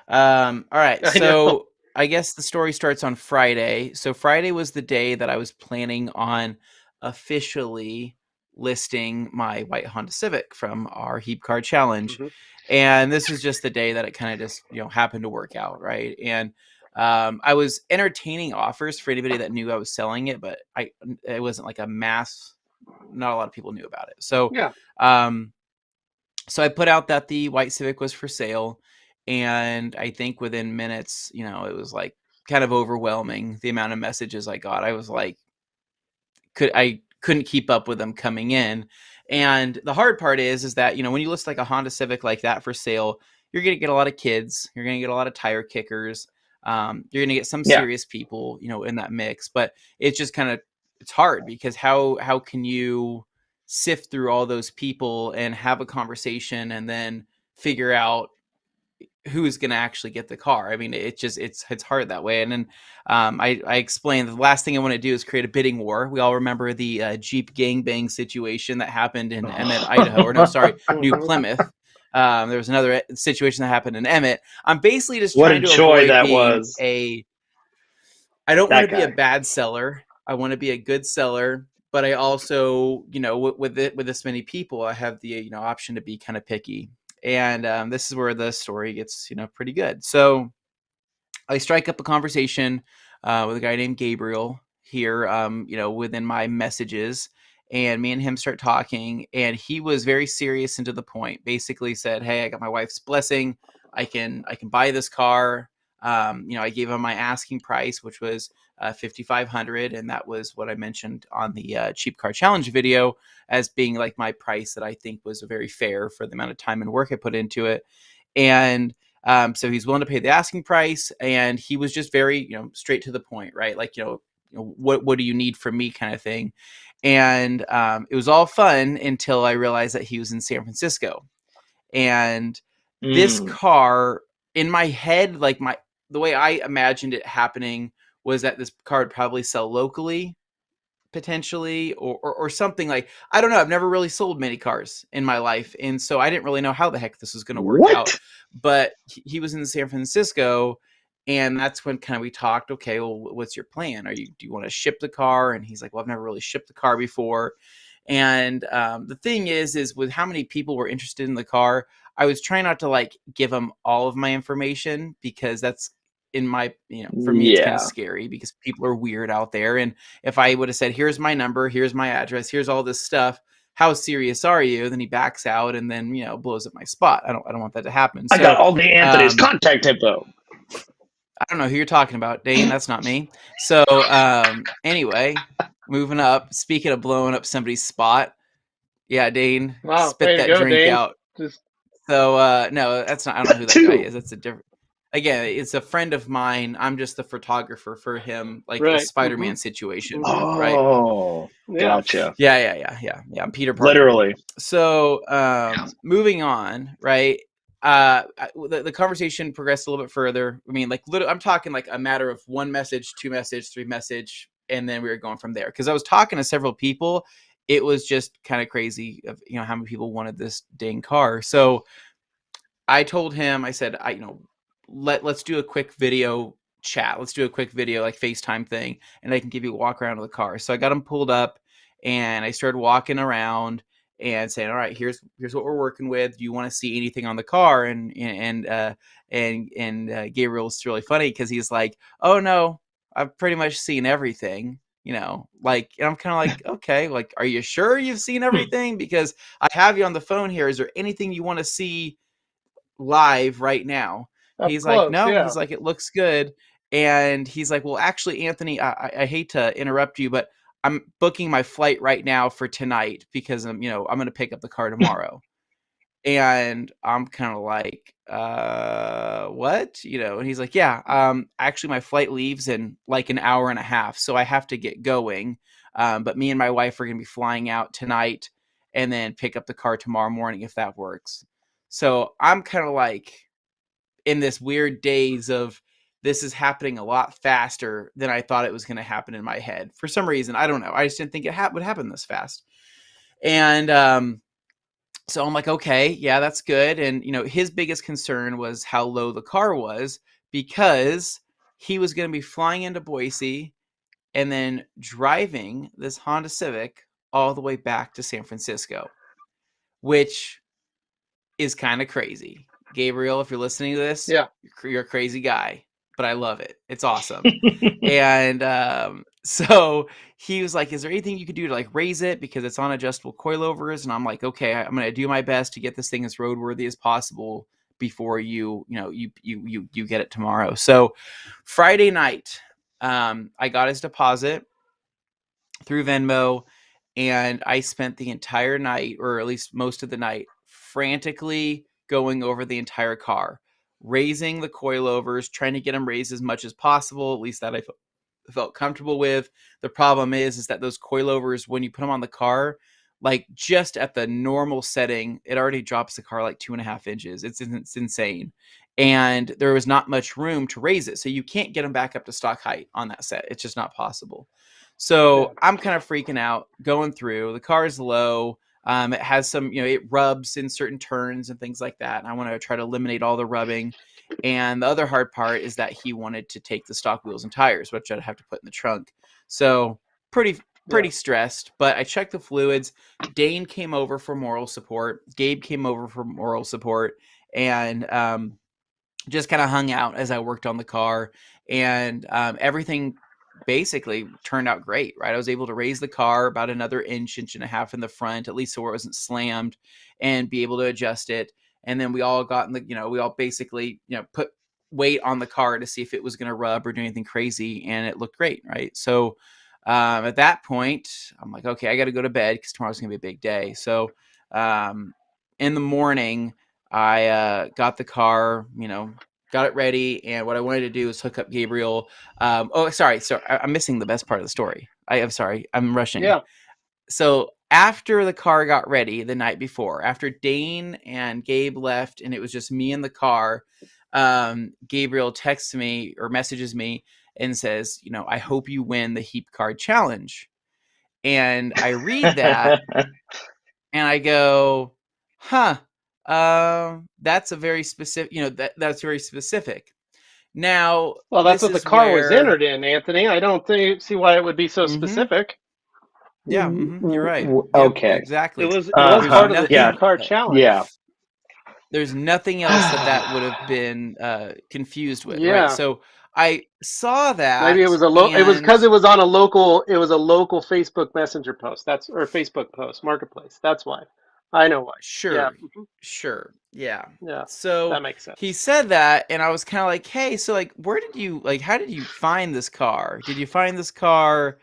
All right. So I guess the story starts on Friday. So Friday was the day that I was planning on officially listing my white Honda Civic from our Heap Car Challenge. Mm-hmm. And this is just the day that it kind of just, happened to work out, right? And I was entertaining offers for anybody that knew I was selling it, but it wasn't like a mass. Not a lot of people knew about it. So, Yeah. So I put out that the white Civic was for sale, and I think within minutes, it was like kind of overwhelming the amount of messages I got. I was like, couldn't keep up with them coming in. And the hard part is that, when you list like a Honda Civic like that for sale, you're going to get a lot of kids, you're going to get a lot of tire kickers. You're going to get some Yeah. serious people, in that mix, but it's just it's hard because how can you sift through all those people and have a conversation and then figure out who's going to actually get the car? I mean, it's hard that way. And then I explained the last thing I want to do is create a bidding war. We all remember the Jeep gangbang situation that happened in Emmett, Idaho, or no, sorry, New Plymouth. There was another situation that happened in Emmett. I'm basically just What trying a to joy avoid that being was. I don't want to be a guy. bad seller. I want to be a good seller, but I also, with this many people, I have the option to be kind of picky. And this is where the story gets pretty good. So I strike up a conversation with a guy named Gabriel here, within my messages, and me and him start talking, and he was very serious and to the point. Basically said, "Hey, I got my wife's blessing. I can buy this car." I gave him my asking price, which was $5,500, and that was what I mentioned on the Cheap Car Challenge video as being like my price that I think was very fair for the amount of time and work I put into it. And so he's willing to pay the asking price, and he was just very, straight to the point, right? Like, what do you need from me, kind of thing. And it was all fun until I realized that he was in San Francisco, and this car in my head, like the way I imagined it happening was that this car would probably sell locally, potentially, or something. Like, I don't know, I've never really sold many cars in my life, and so I didn't really know how the heck this was going to work out. But he was in San Francisco, and that's when kind of we talked, okay, well, what's your plan? Do you want to ship the car? And he's like, well, I've never really shipped the car before. And the thing is with how many people were interested in the car, I was trying not to like give them all of my information, because that's, in my, for me, it's kind of scary because people are weird out there. And if I would have said, here's my number, here's my address, here's all this stuff, how serious are you? Then he backs out and then, blows up my spot. I don't want that to happen. So I got all the Anthony's contact info. I don't know who you're talking about, Dane. That's not me. So anyway, moving up, speaking of blowing up somebody's spot. Yeah, Dane, spit that drink Dane. out. So no, that's not, I don't know who that guy is. That's a different, again, it's a friend of mine. I'm just the photographer for him, like a Spider-Man situation. Right. Oh, gotcha. Yeah. I'm Peter Parker. Literally. So moving on, right? The conversation progressed a little bit further. I mean, like, I'm talking like a matter of 1 message, 2 message, 3 message, and then we were going from there. Because I was talking to several people. It was just kind of crazy of how many people wanted this dang car. So I told him, I said, let's do a quick video chat. Let's do a quick video, like FaceTime thing, and I can give you a walk around of the car. So I got him pulled up, and I started walking around and saying, all right, here's what we're working with. Do you want to see anything on the car? And Gabriel's really funny because he's like, oh no, I've pretty much seen everything. Like, and I'm kind of like, okay, like, are you sure you've seen everything? Because I have you on the phone here. Is there anything you want to see live right now? He's like, no. He's like, it looks good. And he's like, well, actually, Anthony, I hate to interrupt you, but I'm booking my flight right now for tonight because I'm going to pick up the car tomorrow. And I'm kind of like, what? And he's like, yeah, actually my flight leaves in like an hour and a half. So I have to get going. But me and my wife are going to be flying out tonight and then pick up the car tomorrow morning, if that works. So I'm kind of like in this weird daze of, this is happening a lot faster than I thought it was going to happen in my head. For some reason, I don't know. I just didn't think it would happen this fast. And so I'm like, okay, yeah, that's good. And, his biggest concern was how low the car was, because he was going to be flying into Boise and then driving this Honda Civic all the way back to San Francisco, which is kind of crazy. Gabriel, if you're listening to this, you're a crazy guy. but I love it. It's awesome. And so he was like, is there anything you could do to like raise it, because it's on adjustable coilovers? And I'm like, okay, I'm going to do my best to get this thing as roadworthy as possible before you get it tomorrow. So Friday night, I got his deposit through Venmo, and I spent the entire night, or at least most of the night, frantically going over the entire car, raising the coilovers, trying to get them raised as much as possible, at least that I felt comfortable with. The problem is that those coilovers, when you put them on the car, like just at the normal setting, it already drops the car like 2.5 inches. It's insane. And there was not much room to raise it. So you can't get them back up to stock height on that set. It's just not possible. So I'm kind of freaking out going through. The car is low. It has some, it rubs in certain turns and things like that. And I want to try to eliminate all the rubbing. And the other hard part is that he wanted to take the stock wheels and tires, which I'd have to put in the trunk. So pretty stressed, but I checked the fluids. Dane came over for moral support. Gabe came over for moral support, and just kind of hung out as I worked on the car. And everything basically turned out great, right? I was able to raise the car about another inch and a half in the front, at least so where it wasn't slammed, and be able to adjust it. And then we all got in the, we all basically, put weight on the car to see if it was going to rub or do anything crazy. And it looked great, right? So at that point, I'm like, okay, I got to go to bed because tomorrow's going to be a big day. So in the morning, I got the car, got it ready. And what I wanted to do is hook up Gabriel. Sorry. I'm missing the best part of the story. I'm sorry. I'm rushing. Yeah. So after the car got ready the night before, after Dane and Gabe left and it was just me in the car, Gabriel texts me or messages me and says, I hope you win the Heap Card Challenge. And I read that and I go, that's a very specific, that's very specific. Now, well, that's what the car was entered in, Anthony. I don't see why it would be so specific. Yeah, you're right. Okay, yep, exactly. It was part of the Heap Card Challenge. Yeah. There's nothing else that would have been confused with. Yeah. Right? So I saw that. Maybe it was it was because it was on a local. It was a local Facebook Messenger post. Or Facebook post marketplace. That's why. I know why. Sure. Yeah. Sure. Yeah. Yeah. So that makes sense. He said that, and I was kind of like, hey, so like, how did you find this car? Did you find this car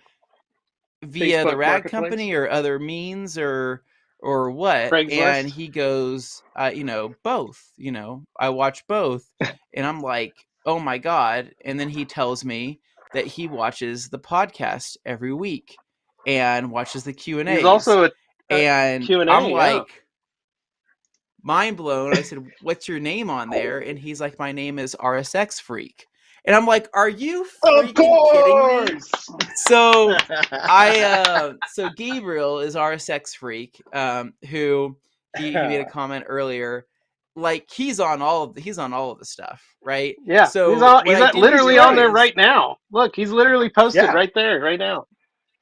via Facebook the rag Marketplace? company or other means or what? Craigslist? And he goes, both. I watch both, and I'm like, oh my God. And then he tells me that he watches the podcast every week and watches the Q&As. He's also and Q&A, I'm like, mind blown. I said, what's your name on there? And he's like, my name is RSX Freak. And I'm like, are you freaking kidding me? So so Gabriel is RSX Freak, who he made a comment earlier. Like he's on all of the stuff, right? Yeah. So he's literally on there right now. Look, he's literally posted right there, right now.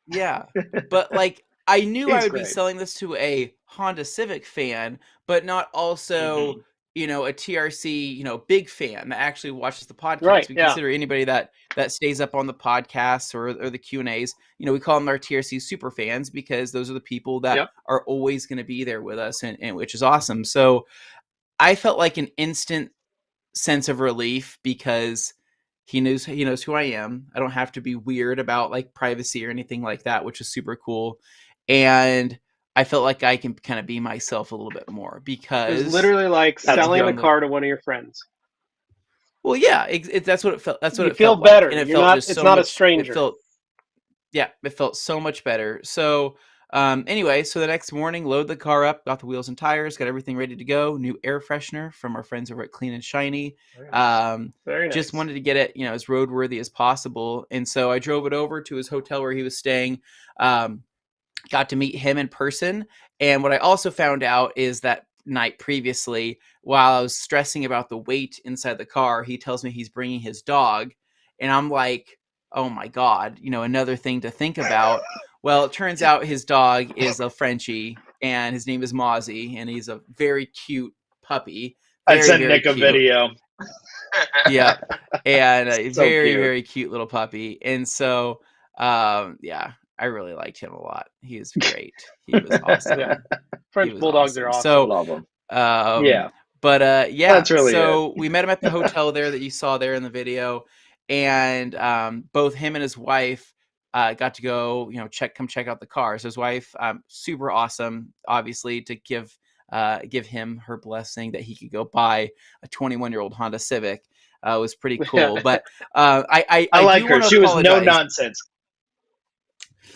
Yeah. But like I knew I would great. be selling this to a Honda Civic fan, but not also, a TRC, big fan that actually watches the podcast. Right, We consider anybody that stays up on the podcasts or the Q&As, we call them our TRC super fans because those are the people that are always going to be there with us, and which is awesome. So I felt like an instant sense of relief because he knows who I am. I don't have to be weird about like privacy or anything like that, which is super cool. And I felt like I can kind of be myself a little bit more because it's literally like selling the car to one of your friends. Well, yeah, that's what it felt. That's what you it feel felt better. Like. And It's not a stranger. It felt so much better. So anyway, so the next morning, load the car up, got the wheels and tires, got everything ready to go. New air freshener from our friends over at Clean and Shiny. Very nice. Just wanted to get it, as roadworthy as possible. And so I drove it over to his hotel where he was staying. Got to meet him in person. And what I also found out is that night previously, while I was stressing about the weight inside the car, he tells me he's bringing his dog. And I'm like, oh my God, another thing to think about. Well, it turns out his dog is a Frenchie and his name is Mozzie, and he's a very cute puppy. I sent Nick a video. Yeah, and a So very, cute. very cute little puppy. And so, yeah, I really liked him a lot. He was great. He was awesome. Yeah. He French was bulldogs are awesome. awesome. So, Love them. um, Yeah, yeah, that's really it. so we met him at the hotel there that you saw there in the video, and both him and his wife got to go, come check out the car. So his wife, super awesome, obviously, to give him her blessing that he could go buy a 21-year-old Honda Civic. Was pretty cool. But I like do her. want to She was no apologize. nonsense.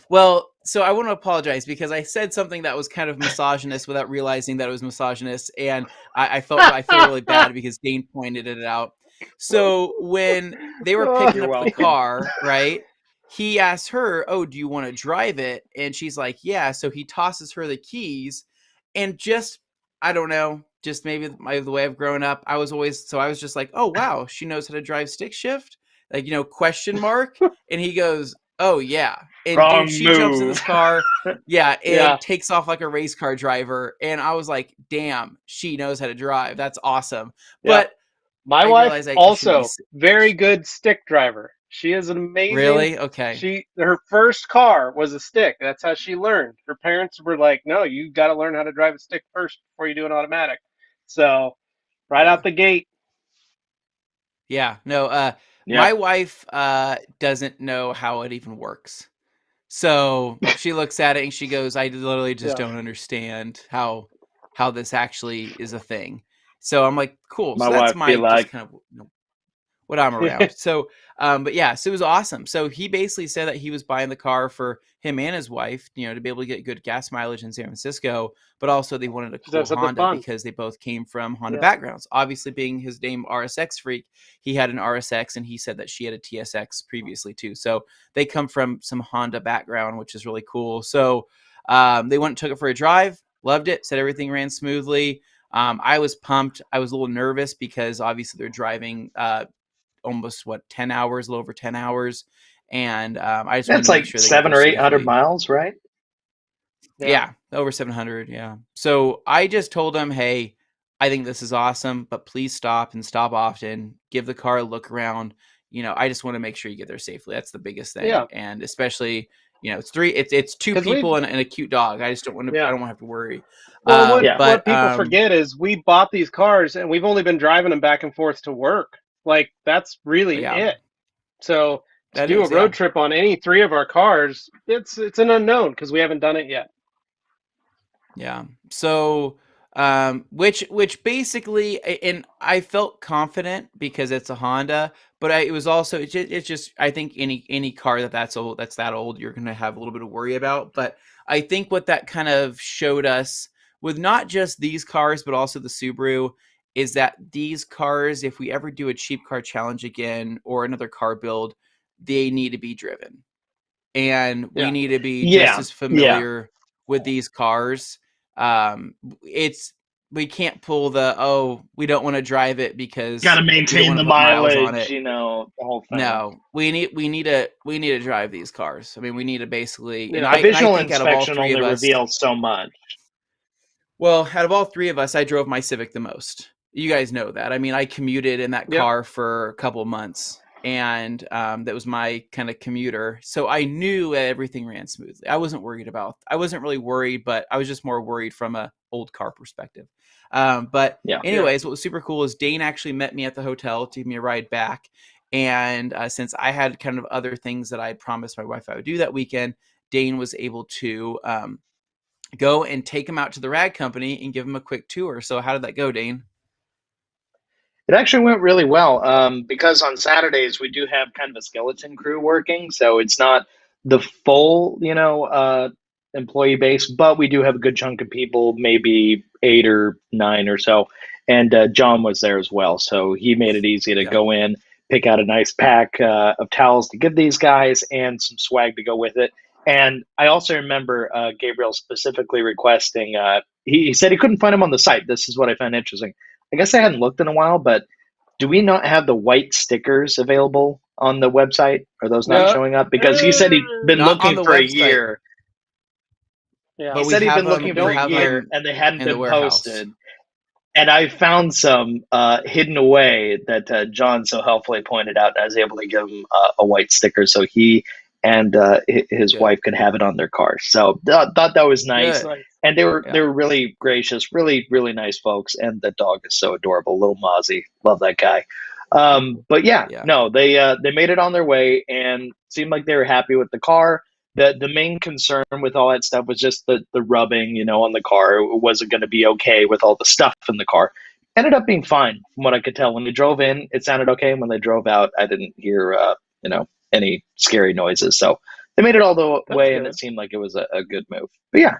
Well, so I want to apologize because I said something that was kind of misogynist without realizing that it was misogynist, and I feel really bad because Dane pointed it out. So when they were picking You're up the welcome. car, right? He asked her, "Oh, do you want to drive it?" And she's like, "Yeah." So he tosses her the keys, and just I don't know, just maybe the way I've grown up, I was just like, "Oh wow, she knows how to drive stick shift," like question mark. And he goes, "Oh yeah." And Wrong dude, she jumps in this move. car, yeah, and Yeah. takes off like a race car driver. And I was like, damn, she knows how to drive. That's awesome. Yeah. But My I wife realized I should also be very good stick driver. She is an amazing. really okay. Her first car was a stick. That's how she learned. Her parents were like, "No, you got to learn how to drive a stick first before you do an automatic." So, right Yeah. out the gate. Yeah. No, Yeah. my wife doesn't know how it even works. So she looks at it and she goes, I literally just Yeah. don't understand how this actually is a thing. So I'm like, cool. My So that's wife be my just like, kind of what I'm around. So, but yeah, so it was awesome. So he basically said that he was buying the car for him and his wife, to be able to get good gas mileage in San Francisco, but also they wanted a Just have cool something Honda fun. because they both came from Honda Yeah. backgrounds. Obviously, being his name RSX freak, he had an RSX and he said that she had a TSX previously too. So they come from some Honda background, which is really cool. So they went and took it for a drive, loved it, said everything ran smoothly. I was pumped. I was a little nervous because obviously they're driving almost 10 hours, a little over 10 hours. And I just wanted that's to make like sure they get 700 there or 800 safely. miles, right? Yeah, over 700. Yeah. So I just told him, hey, I think this is awesome, but please stop and stop often. Give the car a look around. I just want to make sure you get there safely. That's the biggest thing. Yeah. And especially, it's two 'Cause people and a cute dog. I just don't want to, Yeah. I don't want to have to worry. Well, Yeah. what people forget is we bought these cars and we've only been driving them back and forth to work. Like that's really Yeah. it. So to That do is, a road yeah. trip on any three of our cars, it's an unknown because we haven't done it yet. Yeah. So, which basically, and I felt confident because it's a Honda, but it was also it's just I think any car that's that old, you're gonna have a little bit of worry about. But I think what that kind of showed us with not just these cars, but also the Subaru, is that these cars, if we ever do a cheap car challenge again or another car build, they need to be driven. And we Yeah. need to be just Yeah. as familiar with these cars. We can't pull we don't want to drive it because Got to we don't maintain want the to put miles on mileage, it. the whole thing. No, we need to drive these cars. I mean, we need to basically, and Yeah. I Visual think out of all inspection three only of us, reveals so much. well, out of all three of us, I drove my Civic the most. You guys know that. I mean, I commuted in that Yep. car for a couple of months, and that was my kind of commuter. So I knew that everything ran smoothly. I wasn't really worried, but I was just more worried from a old car perspective. But Yeah. anyways, what was super cool is Dane actually met me at the hotel to give me a ride back. And since I had kind of other things that I had promised my wife I would do that weekend, Dane was able to go and take him out to the rag company and give him a quick tour. So how did that go, Dane? It actually went really well because on Saturdays we do have kind of a skeleton crew working, so it's not the full, employee base, but we do have a good chunk of people, maybe 8 or 9 or so. And John was there as well, so he made it easy to Yeah. go in, pick out a nice pack of towels to give these guys and some swag to go with it. And I also remember Gabriel specifically requesting, he said he couldn't find him on the site. This is what I found interesting. I guess I hadn't looked in a while, but do we not have the white stickers available on the website? Are those not No. showing up? Because he said he'd been Not on looking the for a website. year. Yeah. But He we said he'd have been looking them- for we a have year them and they hadn't in the been warehouse. posted. And I found some hidden away that John so helpfully pointed out. And I was able to give him a white sticker so he and his Good. wife could have it on their car. So thought that was nice. Good. Right. And they were Yeah. really gracious, really really nice folks. And the dog is so adorable, little Mozzie. Love that guy. But yeah, Yeah. no, they made it on their way and seemed like they were happy with the car. The main concern with all that stuff was just the rubbing, on the car. Was it going to be okay with all the stuff in the car? Ended up being fine from what I could tell. When they drove in, it sounded okay. When they drove out, I didn't hear any scary noises. So they made it all the That's way, and good. it seemed like it was a good move. But yeah,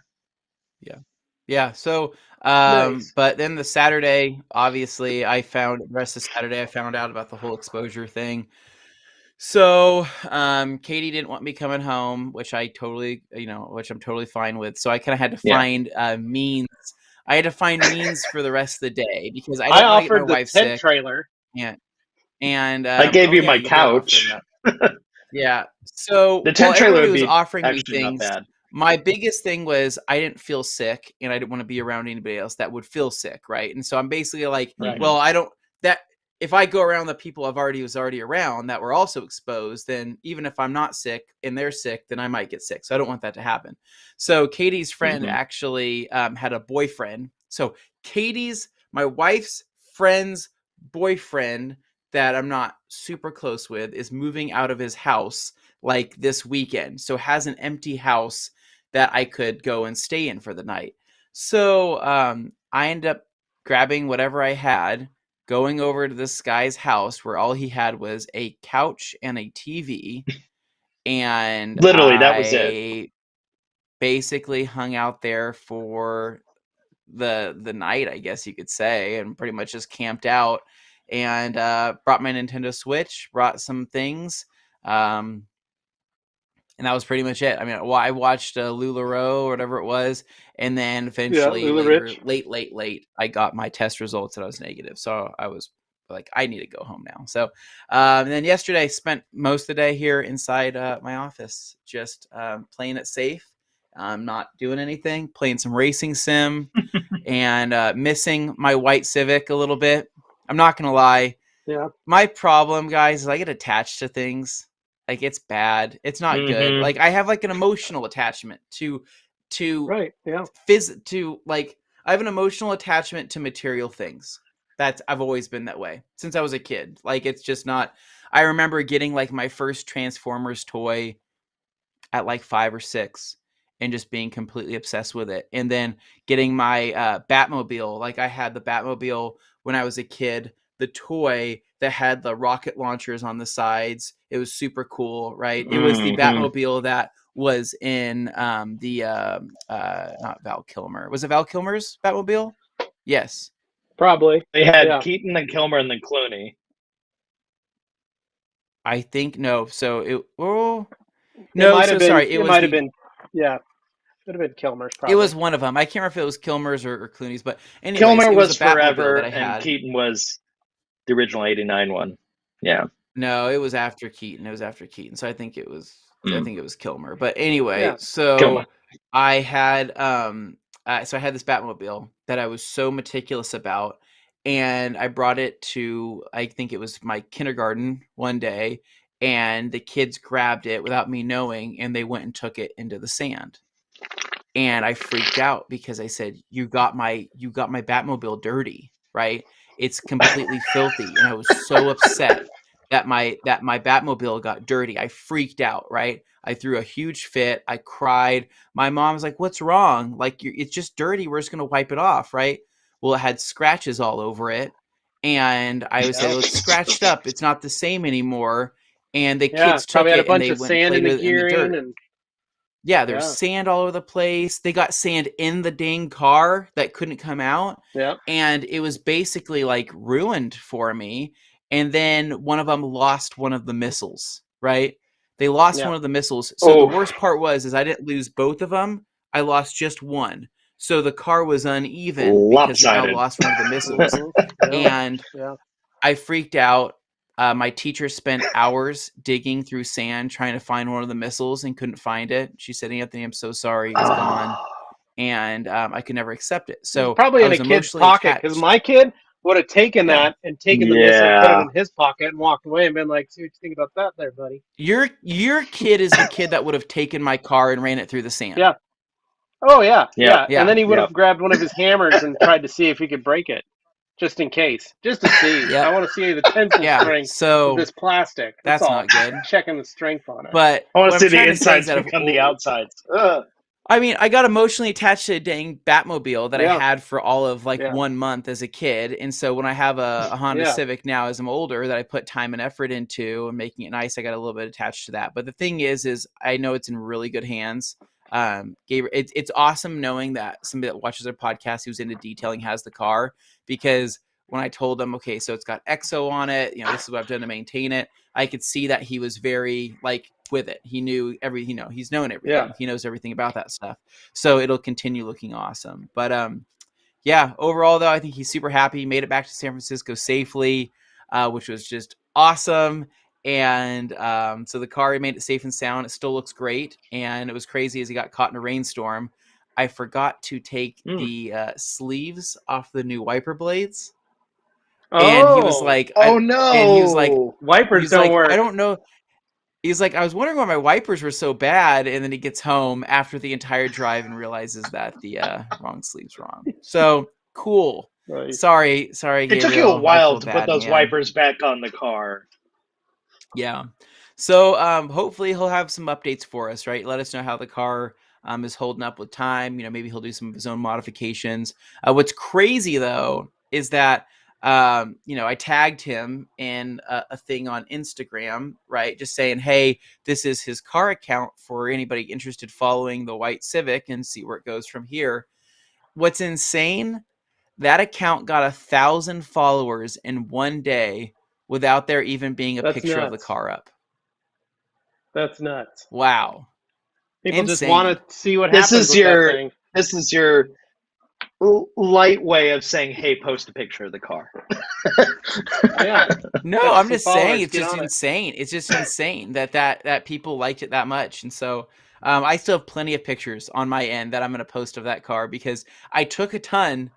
Yeah. So, Nice. but then the Saturday, obviously, the rest of Saturday, I found out about the whole exposure thing. So, Katie didn't want me coming home, which I'm totally fine with. So I kind of had to Yeah. find means. I had to find means for the rest of the day because I I didn't want to get my offered the wife tent sick. trailer. And I gave oh you yeah, my you did offer couch. that. Yeah. So The while tent trailer everybody would was be offering me actually not things, bad. my biggest thing was I didn't feel sick and I didn't want to be around anybody else that would feel sick, right? And so I'm basically like, Right. well, I don't that if I go around the people was already around that were also exposed, then even if I'm not sick and they're sick, then I might get sick. So I don't want that to happen. So Katie's friend Mhm. actually had a boyfriend. So my wife's friend's boyfriend that I'm not super close with is moving out of his house like this weekend. So has an empty house that I could go and stay in for the night. So I ended up grabbing whatever I had, going over to this guy's house where all he had was a couch and a TV. And Literally, that was it. I basically hung out there for the night, I guess you could say, and pretty much just camped out and brought my Nintendo Switch, brought some things, and that was pretty much it. I mean, I watched LuLaRoe or whatever it was, and then Yeah, eventually Lula later, Rich. late, I got my test results and I was negative. So I was like, I need to go home now. So and then yesterday, I spent most of the day here inside my office, just playing it safe, not doing anything, playing some racing sim, and missing my white Civic a little bit. I'm not gonna lie. Yeah. My problem, guys, is I get attached to things. Like it's bad. It's not good. Mhm. Like I have like an emotional attachment to Right. Yeah. I have an emotional attachment to material things. I've always been that way since I was a kid. Like it's just not. I remember getting like my first Transformers toy at like 5 or 6 and just being completely obsessed with it. And then getting my Batmobile. Like I had the Batmobile when I was a kid, the toy that had the rocket launchers on the sides. It was super cool, right? It was the Mhm. Batmobile that was in not Val Kilmer. Was it Val Kilmer's Batmobile? Yes. Probably. They had Yeah. Keaton and Kilmer and then Clooney. I think no. So it It no, might so have been. sorry. It might have been. Yeah. Could have been Kilmer's It probably. was one of them. I can't remember if it was Kilmer's or Clooney's, but anyways, Kilmer it was a was Batmobile forever, that I and had. Keaton was the original '89 one. Yeah. No, it was after Keaton. It was after Keaton. So I think it was Mm. Kilmer. But anyway, Yeah. Kilmer. so I had I had this Batmobile that I was so meticulous about, and I brought it to, I think it was my kindergarten one day, and the kids grabbed it without me knowing, and they went and took it into the sand. And I freaked out because I said, you got my Batmobile dirty, right? It's completely filthy. And I was so upset that my Batmobile got dirty. I freaked out, right? I threw a huge fit. I cried. My mom was like, what's wrong? Like, it's just dirty. We're just going to wipe it off, right? Well, it had scratches all over it. And I would say, well, it's scratched up. It's not the same anymore. And the Yeah. kids Probably took had a it and bunch they of went and sand in played the with it in the gearing, dirt. and Yeah, there's yeah. sand all over the place. They got sand in the dang car that couldn't come out. Yeah. And it was basically like ruined for me. And then one of them lost one of the missiles, right? They lost Yeah. one of the missiles. So the Oh, worst part is I didn't lose both of them. I lost just one. So the car was uneven because it now lopsided. lost one of the missiles. Yeah. And Yeah. I freaked out. My teacher spent hours digging through sand trying to find one of the missiles and couldn't find it. She said, Anthony, I'm so sorry. It's gone. and I could never accept it. It's So probably I in a was kid's emotionally pocket, because attached. my kid would have taken Yeah. that and taken the missile, put it Yeah. in his pocket, and walked away and been like, "See what you think about that, there, buddy." Your kid is the kid that would have taken my car and ran it through the sand. Yeah. Oh yeah, Yep. yeah. And then he would have Yep. grabbed one of his hammers and tried to see if he could break it, just in case, just to see. Yep. I want to see the tensile Yeah. strength of So this plastic. that's all. not good. Checking the strength on it. But I want what to I'm see the trying to say is insides that become the outsides. Ugh. I mean, I got emotionally attached to a dang Batmobile that I Yeah. had for all of like Yeah. 1 month as a kid. And so when I have a Honda Yeah. Civic now as I'm older that I put time and effort into and making it nice, I got a little bit attached to that. But the thing is I know it's in really good hands. Gabriel, it's awesome knowing that somebody that watches our podcast who's into detailing has the car, because when I told him, okay, so it's got EXO on it, you know, this is what I've done to maintain it, I could see that he was very like with it. He knew he's known everything. Yeah. He knows everything about that stuff. So it'll continue looking awesome. But yeah, overall though, I think he's super happy. He made it back to San Francisco safely, which was just awesome. And so the car, he made it safe and sound. It still looks great. And it was crazy as he got caught in a rainstorm. I forgot to take the sleeves off the new wiper blades. And he was like, "Oh no!" And he was like, wipers don't work. I don't know. He's like, I was wondering why my wipers were so bad. And then he gets home after the entire drive and realizes that the wrong sleeve's wrong. So cool. Nice. Sorry, It Gabriel. took you a while to bad, put those man. wipers back on the car. Yeah. So hopefully he'll have some updates for us, right? Let us know how the car is holding up with time. You know, maybe he'll do some of his own modifications. What's crazy though is that you know, I tagged him in a thing on Instagram, right? Just saying, hey, this is his car account for anybody interested following the white Civic and see where it goes from here. What's insane? That account got 1,000 followers in one day without there even being a That's picture of the nuts. car up. That's nuts. Wow. People just Insane. want to see what This happens is with your- that thing. This is your light way of saying, "Hey, post a picture of the car." Yeah. No, Got I'm some just saying followers, it's get just on it. insane. It's just insane that people liked it that much. And so I still have plenty of pictures on my end that I'm going to post of that car, because I took a ton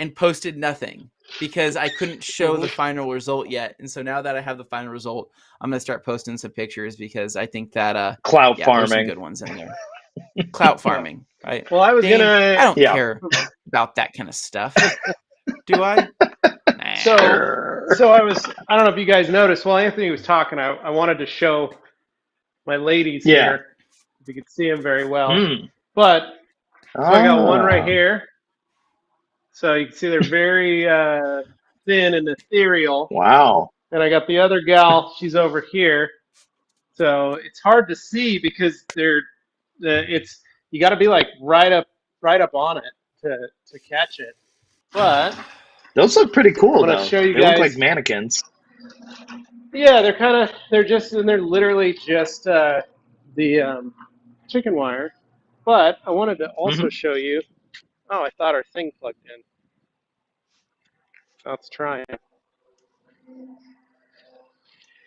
and posted nothing because I couldn't show the final result yet. And so now that I have the final result, I'm going to start posting some pictures, because I think that Clout there's some farming. good ones in there. Clout farming, right? Well, I was Dane, gonna. I don't Yeah. care about that kind of stuff. Do I? Nah. So I was. I don't know if you guys noticed. While Anthony was talking, I wanted to show my ladies Yeah. here. If you could see them very well. Mm. But so I got one right Ah. here. So you can see they're very thin and ethereal. Wow. And I got the other gal. She's over here. So it's hard to see because it's you got to be like right up on it to catch it. But Those look pretty cool, I'm gonna though. show you They look guys- like mannequins. yeah, they're literally just the chicken wire. But I wanted to also show you. Oh, I thought our thing plugged in. Let's try it.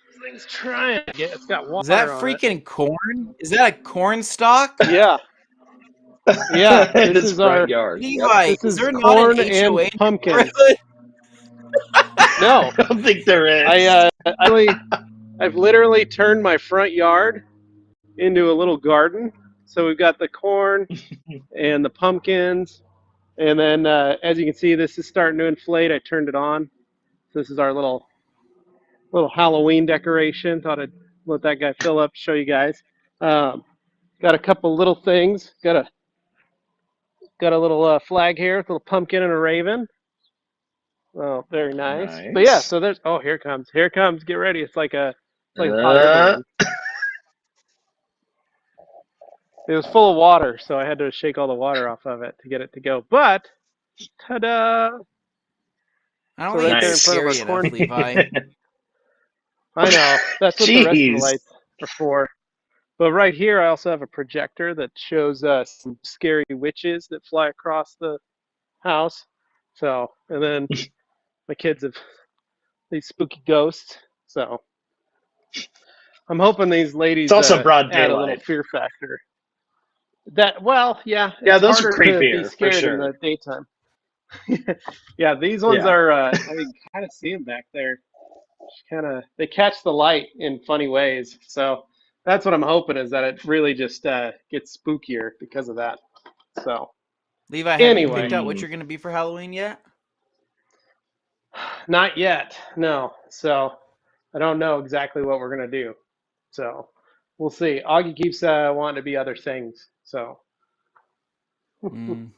This thing's trying to get. It's got water Is that on freaking corn? Is that a corn stalk? it. Yeah. Yeah. In This his is front our. yard. Levi, This is is there not corn an HOA and pumpkin. No. No, I don't think there is. I've literally turned my front yard into a little garden. So we've got the corn and the pumpkins, and then as you can see, this is starting to inflate. I turned it on. So this is our little Halloween decoration. Thought I'd let that guy fill up, show you guys. Got a couple little things. Got a little flag here with a little pumpkin and a raven. Oh, very nice. Nice. But yeah, so there's. Oh, here it comes. Here it comes. Get ready. It's like a hot air balloon. It was full of water, so I had to shake all the water off of it to get it to go. But, ta-da! I don't So think right there in it's front of our scary enough, corn- Levi. I know. That's what the rest of the Jeez. lights are for. But right here, I also have a projector that shows some scary witches that fly across the house. So, and then my kids have these spooky ghosts. So, I'm hoping these ladies It's also broad add a little daylight. fear factor. Yeah, Yeah, it's those are harder to be creepier for scared in sure. the daytime. Yeah, these ones Yeah. are. I can kind of see them back there. They catch the light in funny ways. So that's what I'm hoping is that it really just gets spookier because of that. So Levi, have you anyway, picked out what you're going to be for Halloween yet? not yet. No. So I don't know exactly what we're gonna do. So we'll see. Augie keeps wanting to be other things. So Mm,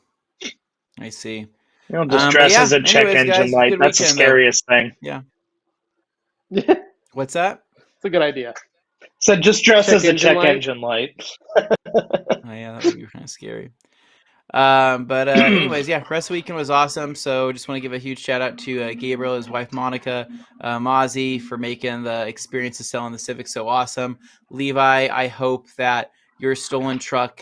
I see. Just But dress yeah, as a check anyways, engine guys, it was a light. good That's the weekend, though. scariest thing. Yeah. it's What's that? a good idea. So just dress Check as a engine check light. engine light. Oh, yeah, that would be kind of scary. But anyways, yeah, rest of the weekend was awesome. So just want to give a huge shout out to Gabriel, his wife Monica, Mozzie for making the experience of selling the Civic so awesome. Levi, I hope that your stolen truck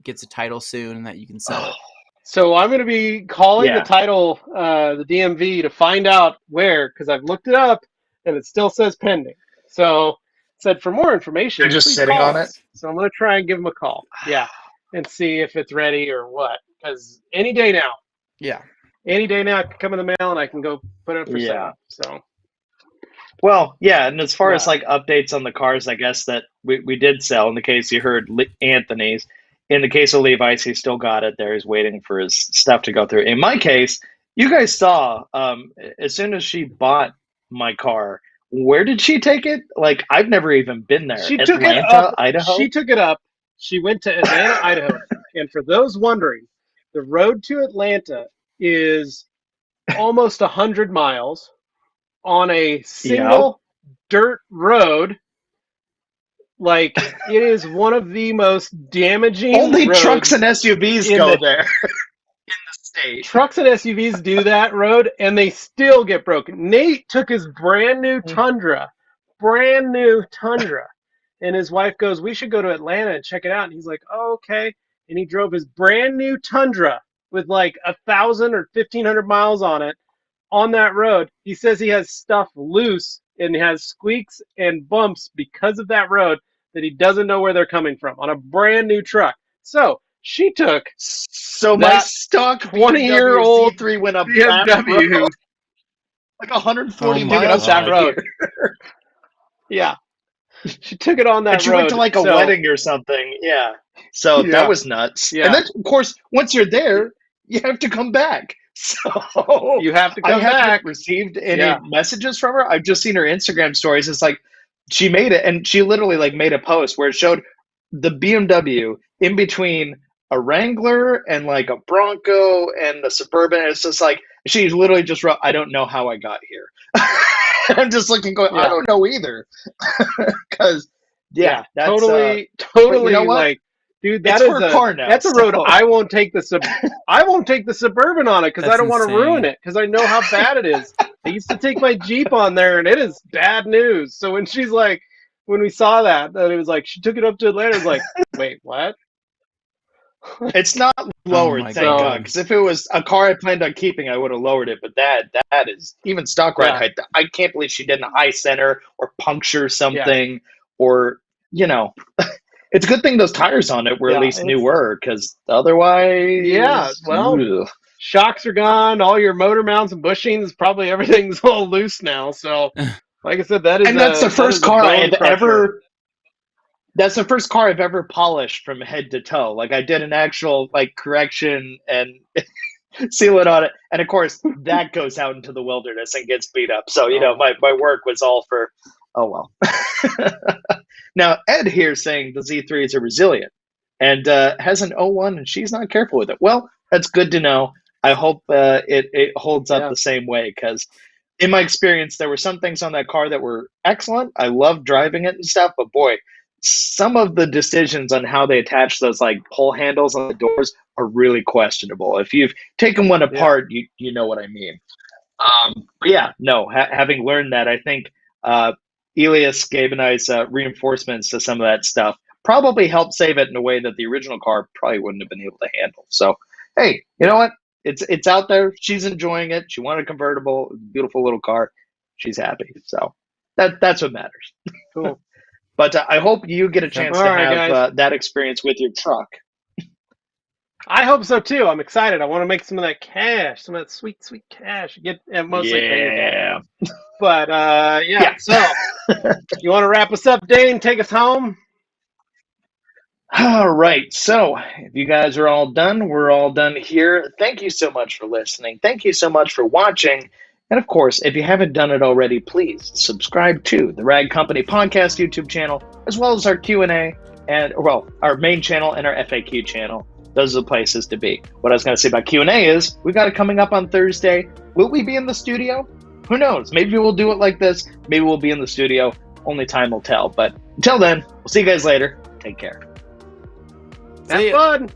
gets a title soon and that you can sell it. So I'm going to be calling the Yeah. title, the DMV, to find out where, because I've looked it up and it still says pending. So it said for more information, They're just please sitting call on it? us. So I'm going to try and give them a call. Yeah, and see if it's ready or what. Because any day now, Yeah. I can come in the mail and I can go put it up for Yeah. sale. So Well, yeah, and as far as Yeah. like updates on the cars, I guess that we did sell. In the case you heard Anthony's, in the case of Levi's, he still got it there. He's waiting for his stuff to go through. In my case, you guys saw as soon as she bought my car, where did she take it? Like I've never even been there. She took it Atlanta, up. Idaho. She took it up. She went to Atlanta, Idaho. And for those wondering, the road to Atlanta is almost 100 miles on a single dirt road. Like, it is one of the most damaging Only roads trucks and SUVs in go the- there in the state. Trucks and SUVs do that road, and they still get broken. Nate took his brand new Tundra, and his wife goes, "We should go to Atlanta and check it out." And he's like, "Oh, okay." And he drove his brand new Tundra with like 1,000 or 1,500 miles on it on that road. He says he has stuff loose and has squeaks and bumps because of that road that he doesn't know where they're coming from on a brand new truck. So she took So my that stock 20-year-old Z3 went up BMW, like 140 Oh took it miles up that out road. here. Yeah, she took it on that And she road. went to like a wedding or something. Yeah. So Yeah. that was nuts. Yeah. And then, of course, once you're there, you have to come back. So You have to I come back. haven't received any Yeah. messages from her. I've just seen her Instagram stories. It's like she made it, and she literally like made a post where it showed the BMW in between a Wrangler and like a Bronco and the Suburban. It's just like she literally just wrote, "I don't know how I got here." I'm just looking, going, I Yeah. don't know either, because that's totally but you know what? like, dude, It's that for is a car now, that's a road so- I won't take the Suburban on it because I That's don't want to insane. ruin it because I know how bad it is. I used to take my Jeep on there and it is bad news. So when she's like, when we saw that it was like she took it up to Atlanta, it was like, wait, what? It's not lowered, my thank God. God. Because if it was a car I planned on keeping, I would have lowered it. But that is even stock ride Yeah. height. I can't believe she didn't high center or puncture something, or it's a good thing those tires on it were Yeah, at least it's- newer, because otherwise, Yeah, well, ugh. Shocks are gone, all your motor mounts and bushings, probably everything's all loose now. So like I said, that is and that's the that first is a car I bone had crusher. ever. That's the first car I've ever polished from head to toe. Like I did an actual like correction and sealant on it, and of course that goes out into the wilderness and gets beat up. So my work was all for well. Now Ed here saying the Z3s are resilient and has an 01 and she's not careful with it. Well, that's good to know. I hope it holds up Yeah. the same way, because in my experience there were some things on that car that were excellent. I loved driving it and stuff, but boy, some of the decisions on how they attach those like pull handles on the doors are really questionable. If you've taken one apart, you know what I mean. But yeah, no, having learned that, I think Elias gave nice reinforcements to some of that stuff. Probably helped save it in a way that the original car probably wouldn't have been able to handle. So, hey, you know what? It's out there. She's enjoying it. She wanted a convertible, beautiful little car. She's happy. So that's what matters. Cool. But I hope you get a chance All to right, have guys. that experience with your truck. I hope so too. I'm excited. I want to make some of that cash, some of that sweet, sweet cash. Mostly pay your dad. But yeah. So you want to wrap us up, Dane? Take us home. All right. So if you guys are all done, we're all done here. Thank you so much for listening. Thank you so much for watching. And of course, if you haven't done it already, please subscribe to the Rag Company Podcast YouTube channel, as well as our Q&A and, well, our main channel and our FAQ channel. Those are the places to be. What I was going to say about Q&A is we got it coming up on Thursday. Will we be in the studio? Who knows? Maybe we'll do it like this. Maybe we'll be in the studio. Only time will tell. But until then, we'll see you guys later. Take care. Have fun.